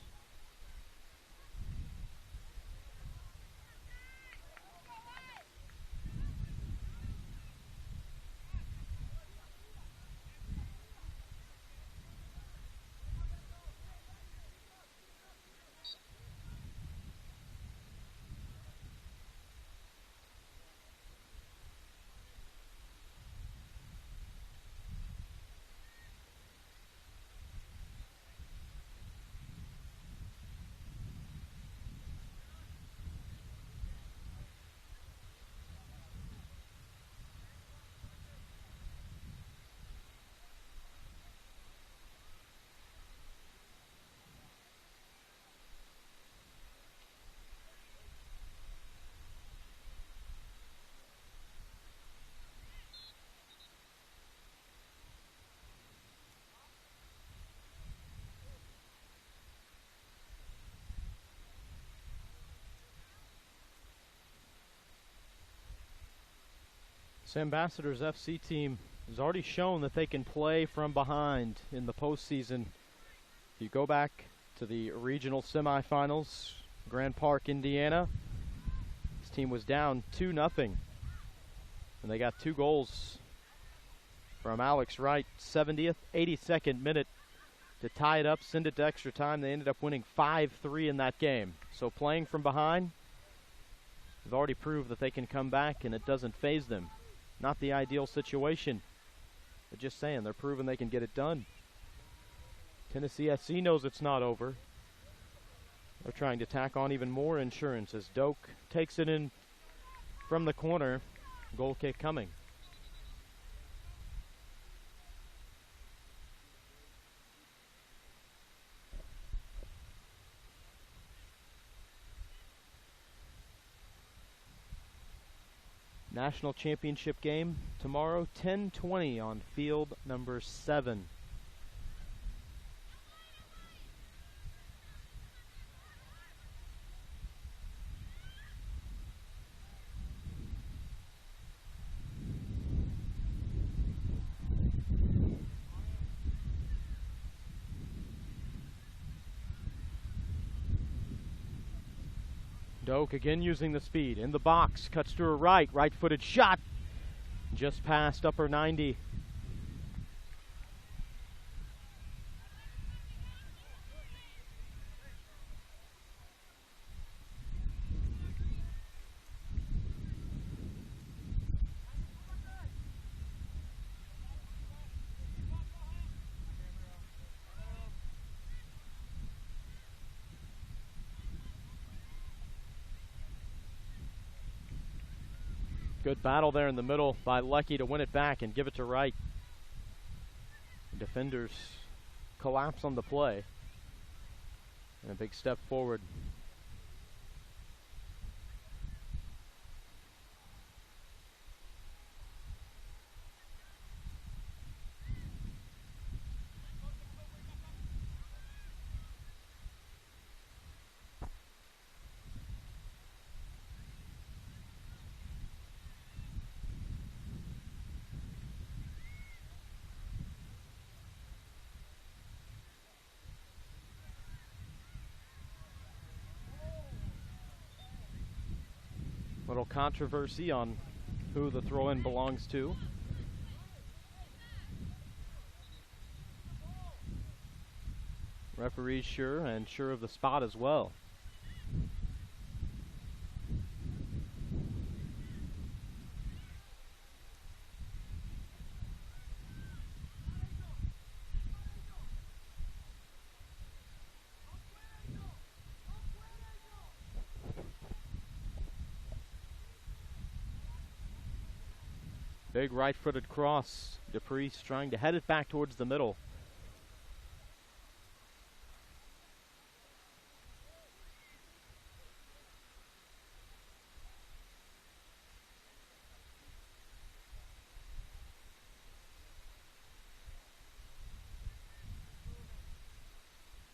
This Ambassadors FC team has already shown that they can play from behind in the postseason. If you go back to the regional semifinals, Grand Park, Indiana, this team was down 2-0. And they got 2 goals from Alex Wright, 70th, 82nd minute to tie it up, send it to extra time. They ended up winning 5-3 in that game. So playing from behind, they've already proved that they can come back and it doesn't faze them. Not the ideal situation, but just saying, they're proving they can get it done. Tennessee SC knows it's not over. They're trying to tack on even more insurance as Doak takes it in from the corner. Goal kick coming. National championship game tomorrow, 10:20 on field number 7. Doak again using the speed in the box, cuts to her right-footed shot, just past upper 90. Good battle there in the middle by Lecky to win it back and give it to Wright. Defenders collapse on the play. And a big step forward. Little controversy on who the throw-in belongs to. Referee's sure, and sure of the spot as well. Big right-footed cross. DePriest trying to head it back towards the middle.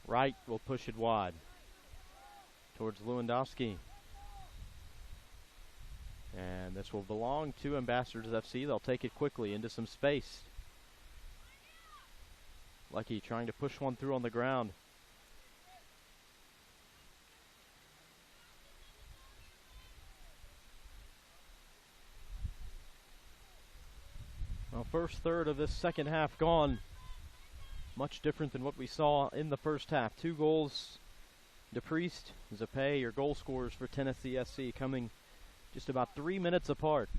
Wright will push it wide towards Lewandowski. And this will belong to Ambassadors FC. They'll take it quickly into some space. Lucky trying to push one through on the ground. Well, first third of this second half gone. Much different than what we saw in the first half. 2 goals. DePriest, Zapay, your goal scorers for Tennessee SC, coming just about 3 minutes apart.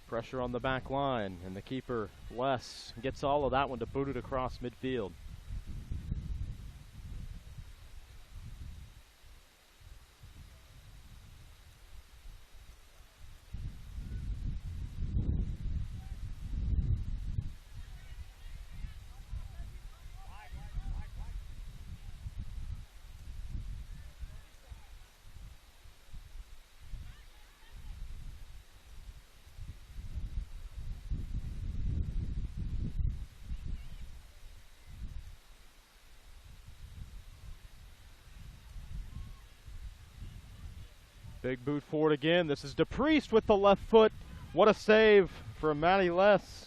Pressure on the back line, and the keeper, Les, gets all of that one to boot it across midfield. Big boot forward again. This is DePriest with the left foot. What a save from Matty Les.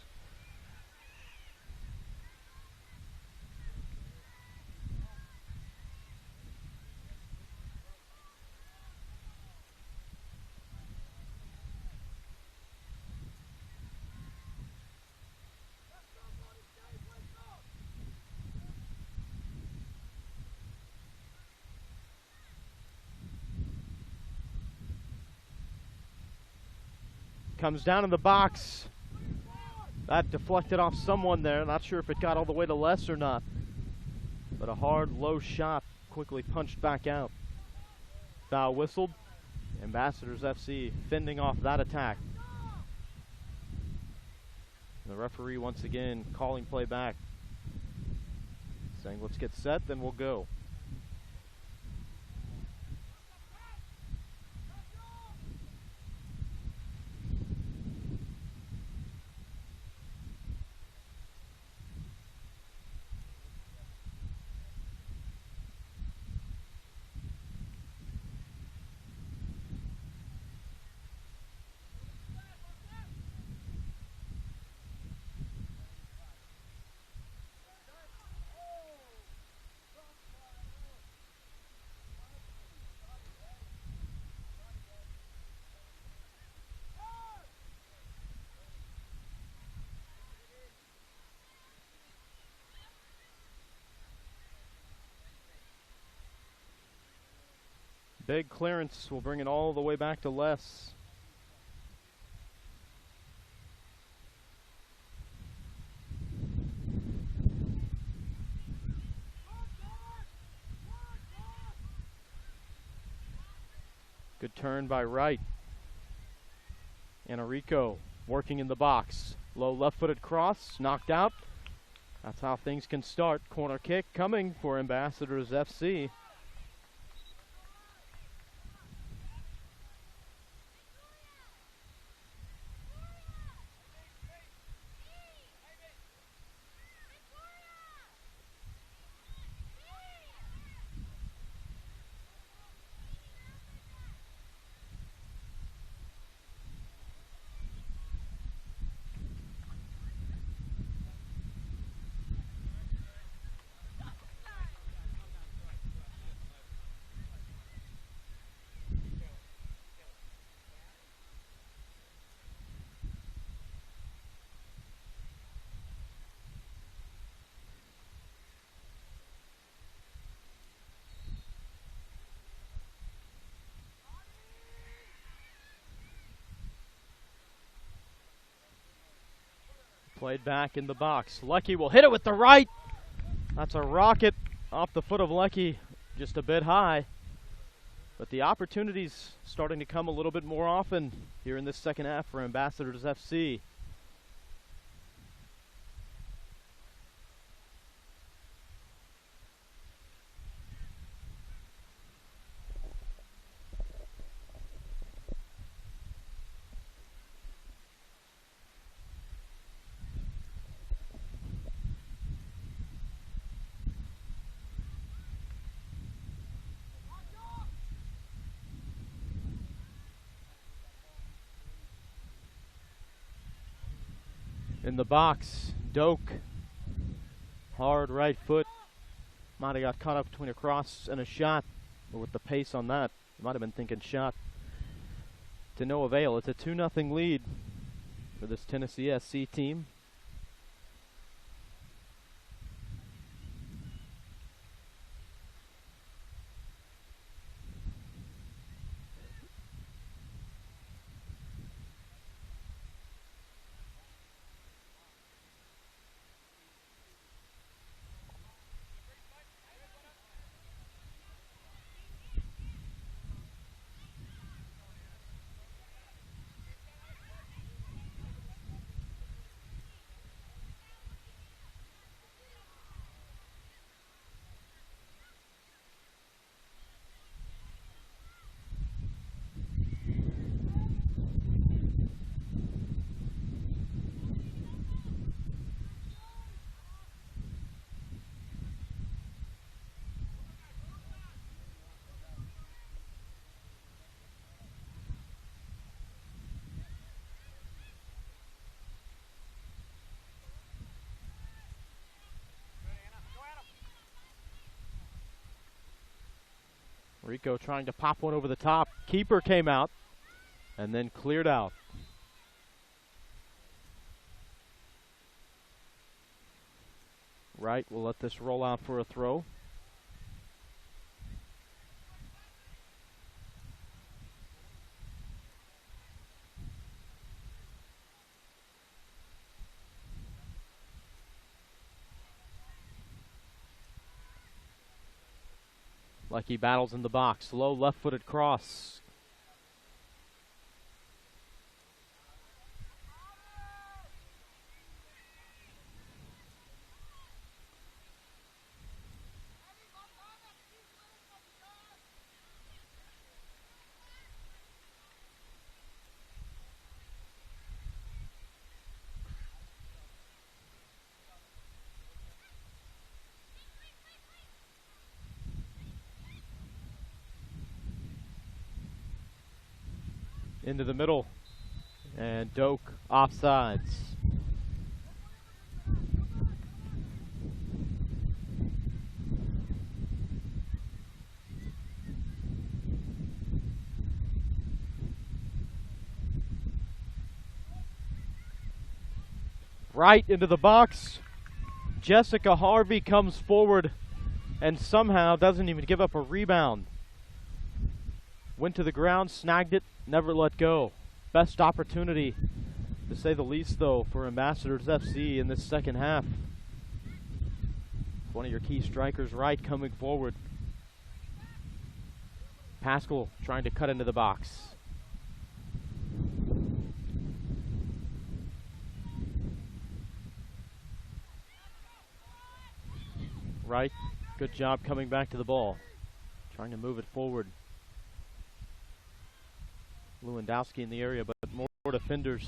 Comes down in the box. That deflected off someone there. Not sure if it got all the way to Les or not. But a hard, low shot quickly punched back out. Foul whistled. Ambassadors FC fending off that attack. The referee once again calling play back. Saying, let's get set, then we'll go. Big clearance will bring it all the way back to Les. Good turn by Wright. Enrico working in the box. Low left-footed cross, knocked out. That's how things can start. Corner kick coming for Ambassadors FC. Played back in the box. Lecky will hit it with the right. That's a rocket off the foot of Lecky, just a bit high. But the opportunities starting to come a little bit more often here in this second half for Ambassadors FC. In the box, Doak. Hard right foot. Might have got caught up between a cross and a shot. But with the pace on that, might have been thinking shot. To no avail. It's a 2-0 lead for this Tennessee SC team. Rico trying to pop one over the top. Keeper came out and then cleared out. Wright will let this roll out for a throw. Like he battles in the box. Low left-footed cross. Into the middle, and Doak offsides. Right into the box. Jessica Harvey comes forward and somehow doesn't even give up a rebound. Went to the ground, snagged it, never let go. Best opportunity, to say the least, though, for Ambassadors FC in this second half. One of your key strikers, Wright, coming forward. Pascal trying to cut into the box. Wright, good job coming back to the ball. Trying to move it forward. Lewandowski in the area, but more defenders.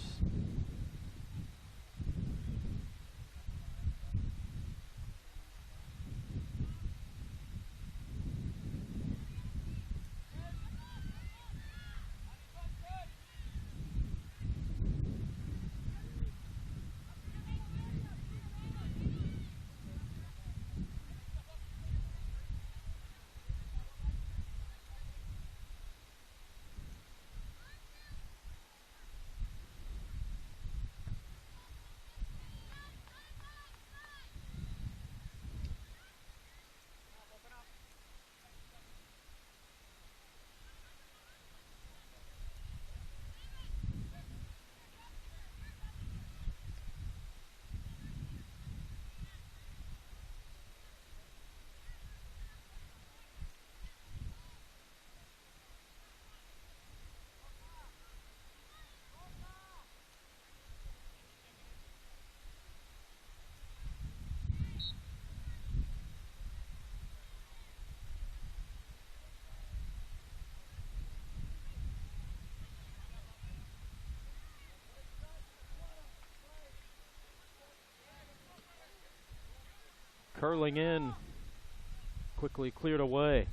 Curling in, quickly cleared away.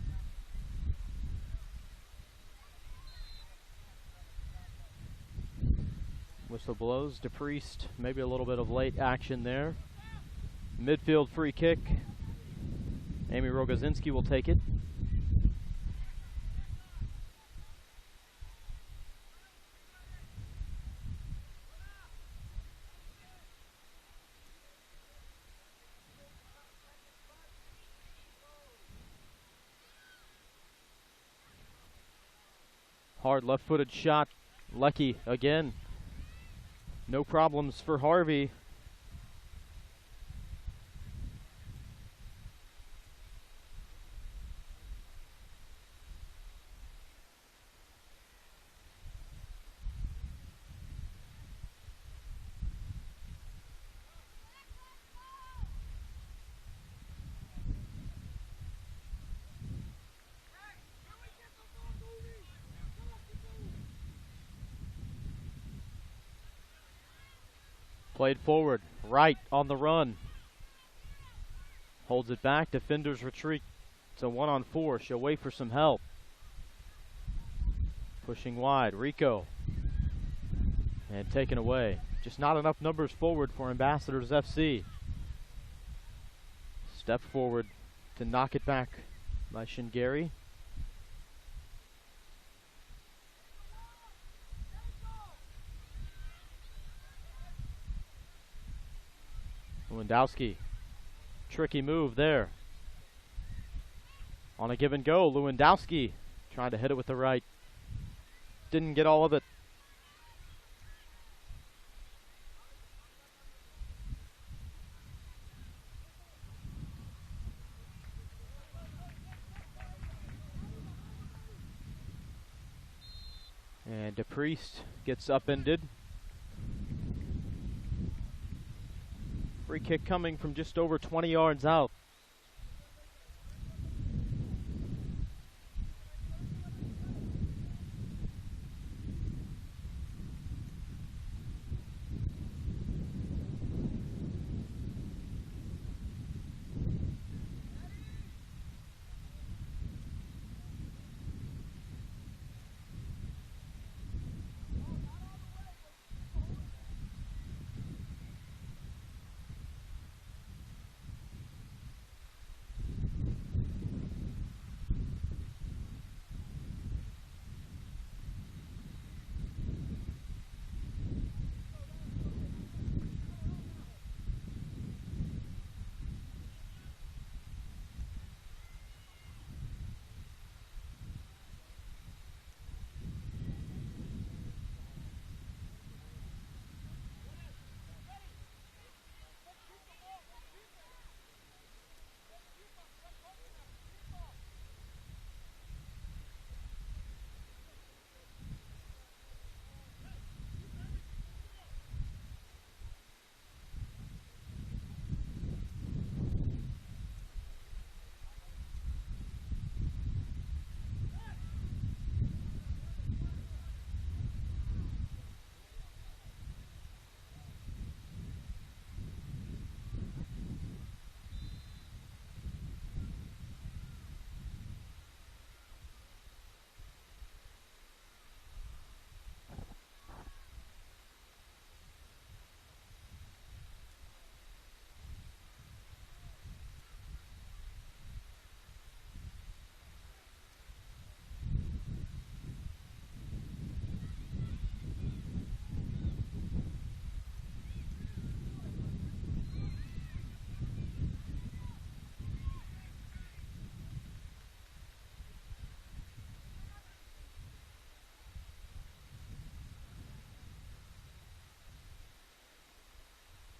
Whistle blows. DePriest, maybe a little bit of late action there. Midfield free kick. Amy Rogozinski will take it. Hard left-footed shot. Lecky again. No problems for Harvey. Played forward, right on the run. Holds it back, defenders retreat. It's a 1-on-4, she'll wait for some help. Pushing wide, Rico. And taken away. Just not enough numbers forward for Ambassadors FC. Step forward to knock it back by Shingeri. Lewandowski, tricky move there. On a give and go, Lewandowski trying to hit it with the right. Didn't get all of it. And DePriest gets upended. Free kick coming from just over 20 yards out.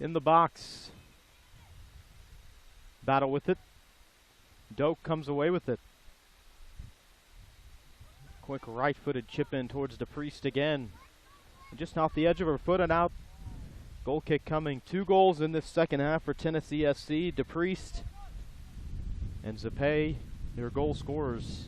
In the box. Battle with it. Doak comes away with it. Quick right-footed chip in towards DePriest again. Just off the edge of her foot and out. Goal kick coming. 2 goals in this second half for Tennessee SC. DePriest and Zapay, their goal scorers.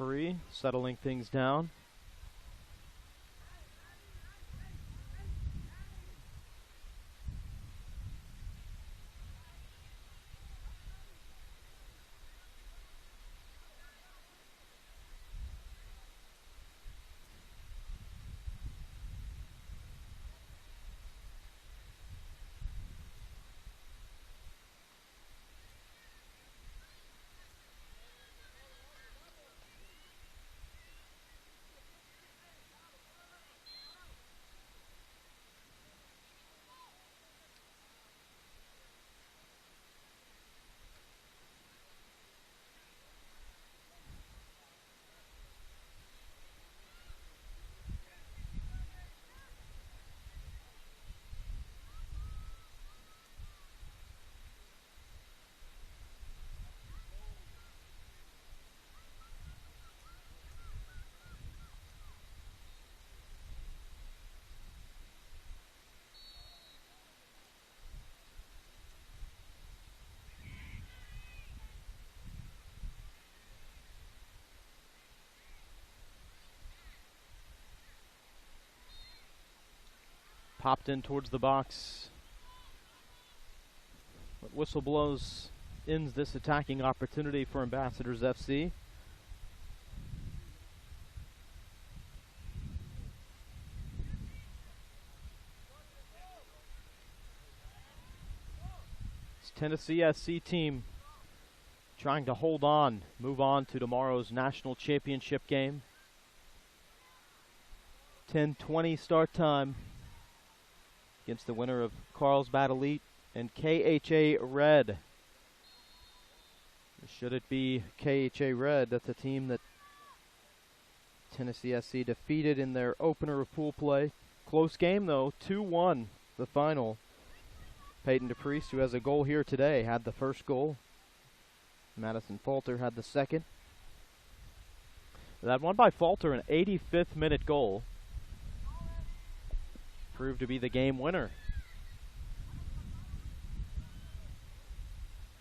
referee, settling things down. Popped in towards the box. But whistle blows, ends this attacking opportunity for Ambassadors FC. This Tennessee SC team trying to hold on, move on to tomorrow's national championship game. 10:20 start time against the winner of Carlsbad Elite and KHA Red. Should it be KHA Red? That's a team that Tennessee SC defeated in their opener of pool play. Close game though, 2-1 the final. Peyton DePriest, who has a goal here today, had the first goal. Madison Falter had the second. That one by Falter, an 85th minute goal, proved to be the game winner.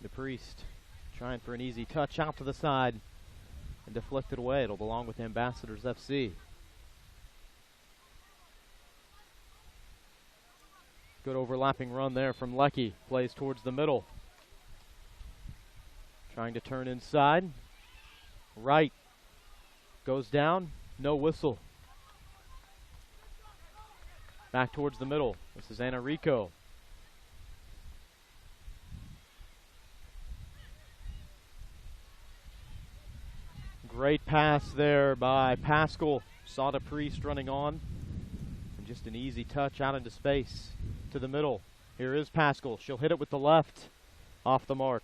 DePriest trying for an easy touch out to the side and deflected away. It'll belong with Ambassadors FC. Good overlapping run there from Lecky. Plays towards the middle. Trying to turn inside. Right. Goes down. No whistle. Back towards the middle. This is Anarico. Great pass there by Pascal. Saw DePriest running on. And just an easy touch out into space to the middle. Here is Pascal. She'll hit it with the left. Off the mark.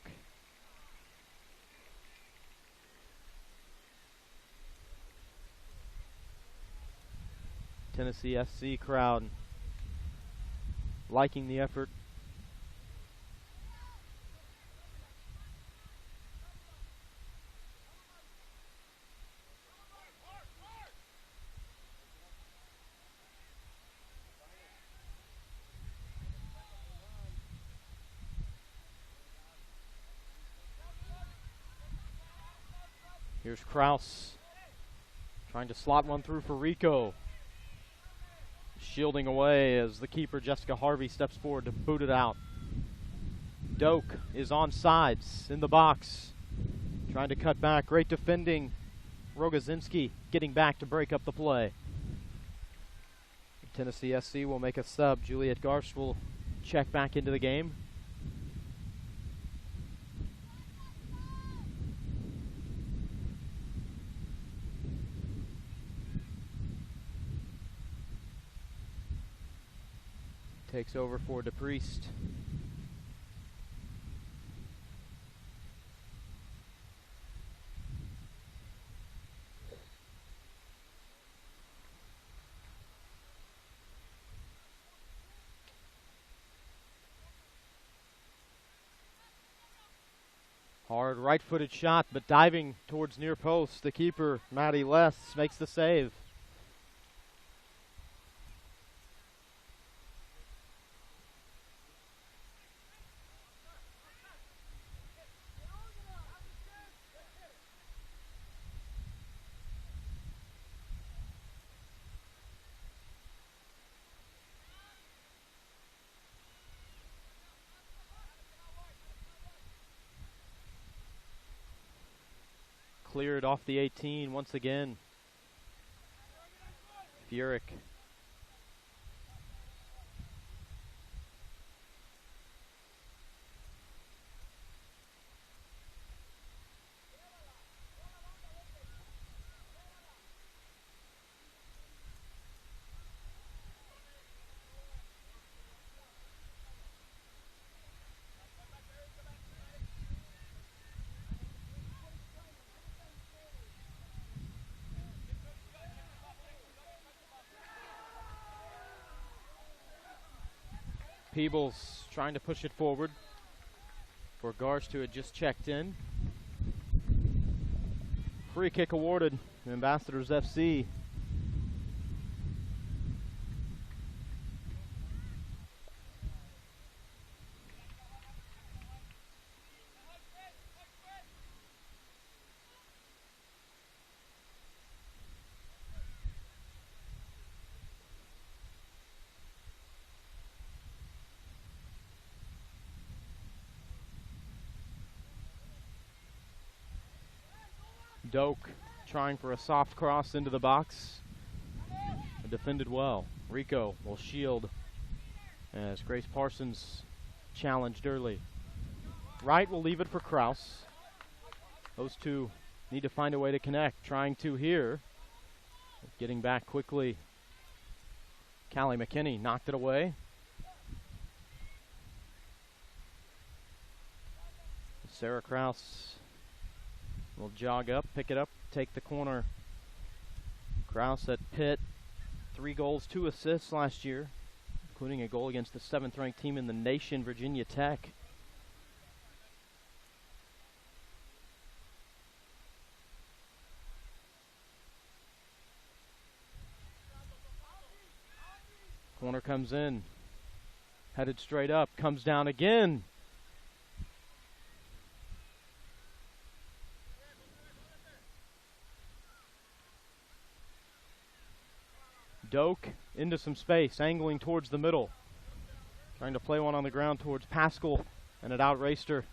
Tennessee SC crowd liking the effort. Here's Kraus trying to slot one through for Rico. Shielding away as the keeper, Jessica Harvey, steps forward to boot it out. Doak is on sides in the box. Trying to cut back. Great defending. Rogozinski getting back to break up the play. Tennessee SC will make a sub. Juliet Garst will check back into the game. Takes over for DePriest. Hard right-footed shot, but diving towards near post. The keeper, Maddie Less, makes the save. cleared off the 18 once again. Furyk. Peebles trying to push it forward for Garst, who had just checked in. Free kick awarded to Ambassadors FC. Doak trying for a soft cross into the box. Defended well. Rico will shield as Grace Parsons challenged early. Wright will leave it for Kraus. Those two need to find a way to connect. Trying to here. Getting back quickly. Callie McKinney knocked it away. Sarah Kraus will jog up, pick it up, take the corner. Kraus at Pitt, 3 goals, 2 assists last year, including a goal against the 7th-ranked team in the nation, Virginia Tech. Corner comes in, headed straight up, comes down again. Doak into some space, angling towards the middle. Trying to play one on the ground towards Pascal, and it outraced her.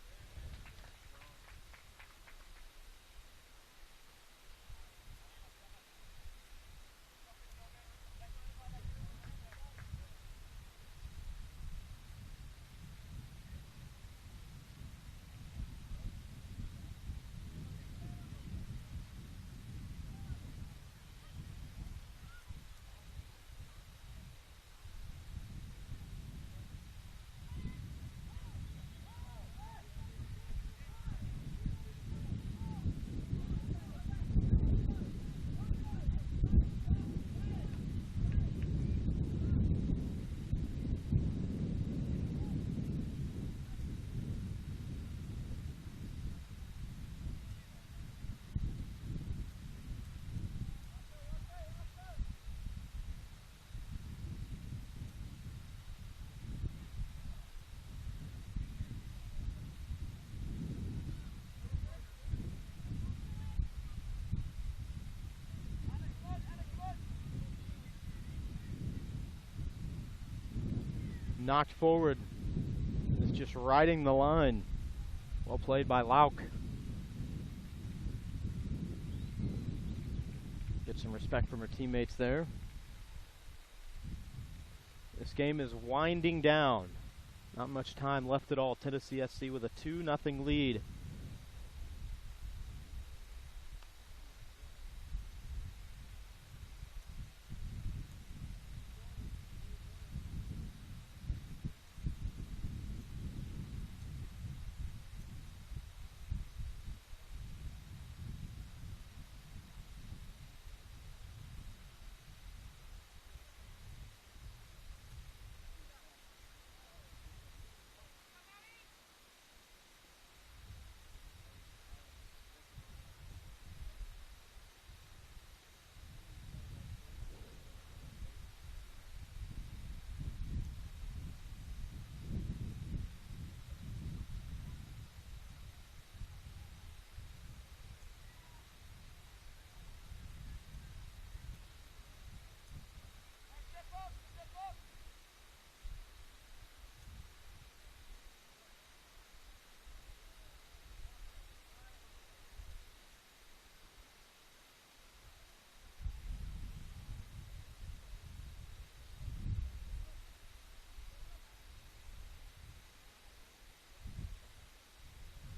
Knocked forward. It's just riding the line. Well played by Lauk. Get some respect from her teammates there. This game is winding down. Not much time left at all. Tennessee SC with a 2-0 lead.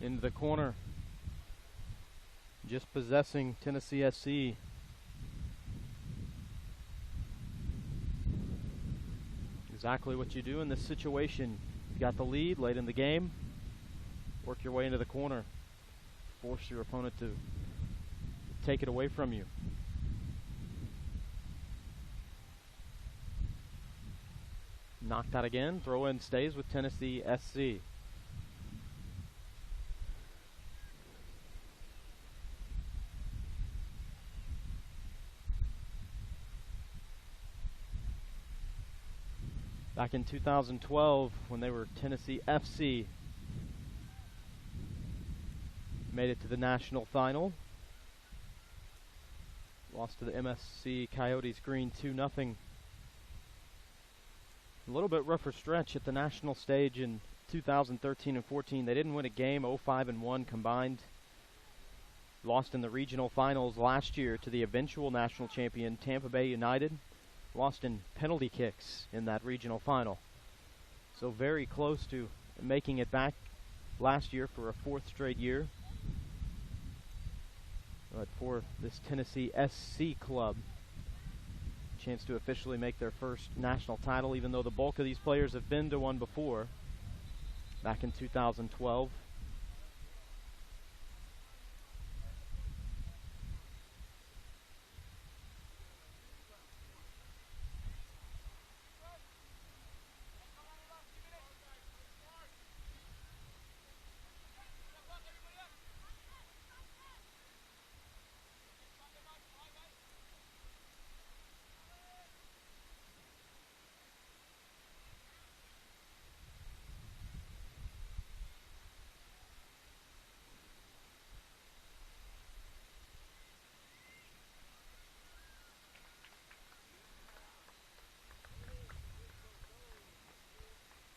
into the corner. Just possessing Tennessee SC. Exactly what you do in this situation. You got the lead late in the game. Work your way into the corner. Force your opponent to take it away from you. Knocked out again. Throw in stays with Tennessee SC. Back in 2012, when they were Tennessee FC, made it to the national final. Lost to the MSC Coyotes Green 2-0. A little bit rougher stretch at the national stage in 2013 and 14. They didn't win a game, 0-5-1 combined. Lost in the regional finals last year to the eventual national champion Tampa Bay United. Lost in penalty kicks in that regional final. So very close to making it back last year for a fourth straight year. But for this Tennessee SC club, chance to officially make their first national title, even though the bulk of these players have been to one before, back in 2012.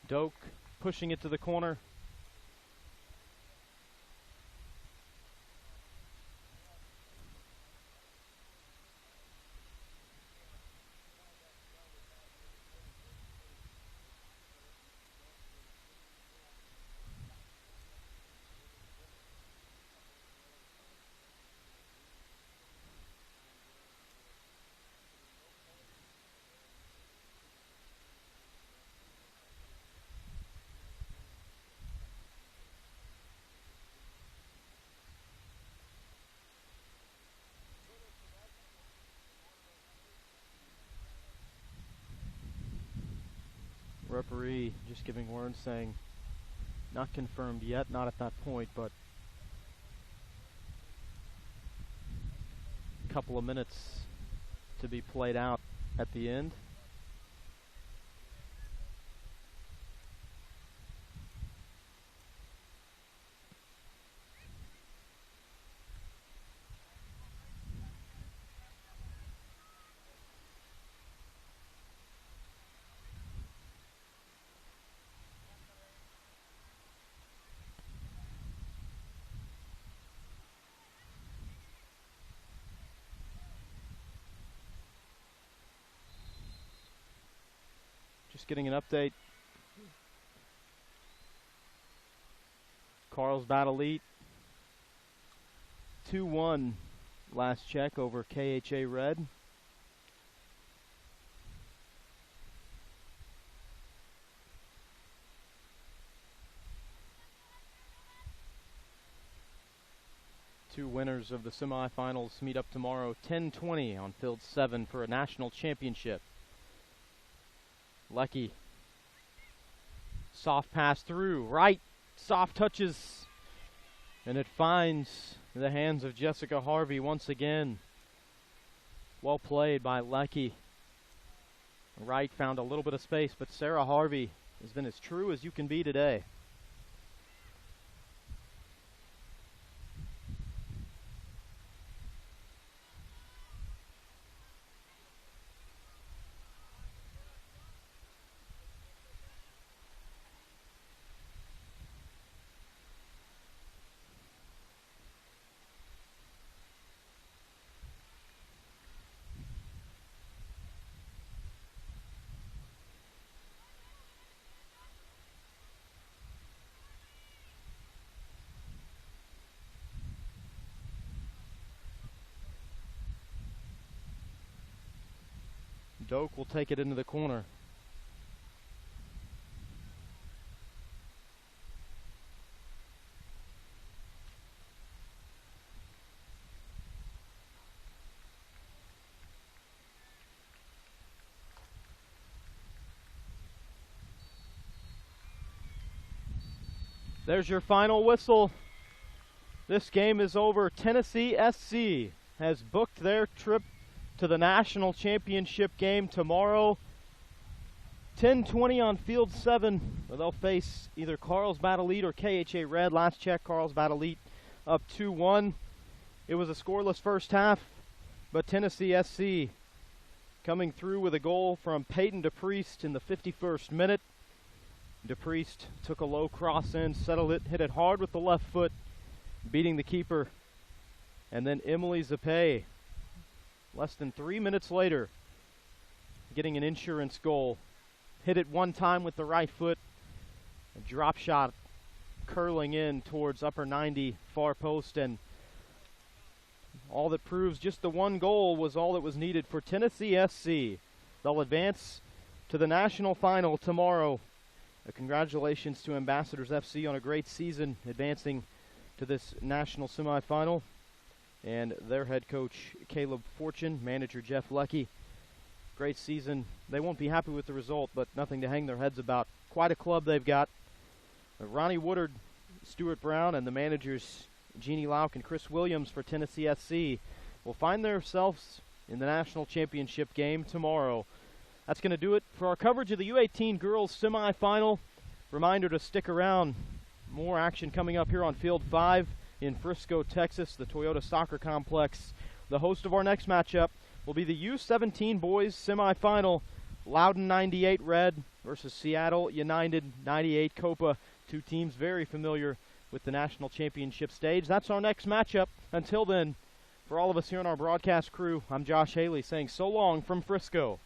Doak pushing it to the corner. Referee just giving word saying not confirmed yet, not at that point, but a couple of minutes to be played out at the end. Just getting an update. Carlsbad Elite 2-1 last check over KHA Red. Two winners of the semifinals meet up tomorrow 10:20 on Field 7 for a national championship. Lecky. Soft pass through. Right. Soft touches. And it finds the hands of Jessica Harvey once again. Well played by Lecky. Right found a little bit of space, but Sarah Harvey has been as true as you can be today. Doak will take it into the corner. There's your final whistle. This game is over. Tennessee SC has booked their trip to the national championship game tomorrow. 10:20 on field 7, where they'll face either Carlsbad Elite or KHA Red. Last check, Carlsbad Elite up 2-1. It was a scoreless first half, but Tennessee SC coming through with a goal from Peyton DePriest in the 51st minute. DePriest took a low cross in, settled it, hit it hard with the left foot, beating the keeper. And then Emily Zapay, less than 3 minutes later, getting an insurance goal. Hit it one time with the right foot, a drop shot curling in towards upper 90 far post, and all that proves just the one goal was all that was needed for Tennessee SC. They'll advance to the national final tomorrow. Congratulations to Ambassadors FC on a great season, advancing to this national semifinal. And their head coach, Caleb Fortune, manager Jeff Leckie. Great season. They won't be happy with the result, but nothing to hang their heads about. Quite a club they've got. Ronnie Woodard, Stuart Brown, and the managers, Jeannie Lauk and Chris Williams for Tennessee SC, will find themselves in the national championship game tomorrow. That's going to do it for our coverage of the U18 girls semifinal. Reminder to stick around. More action coming up here on Field 5 in Frisco, Texas, the Toyota Soccer Complex. The host of our next matchup will be the U17 boys semifinal. Loudon 98 Red versus Seattle United 98 Copa. Two teams very familiar with the national championship stage. That's our next matchup. Until then, for all of us here on our broadcast crew, I'm Josh Haley saying so long from Frisco.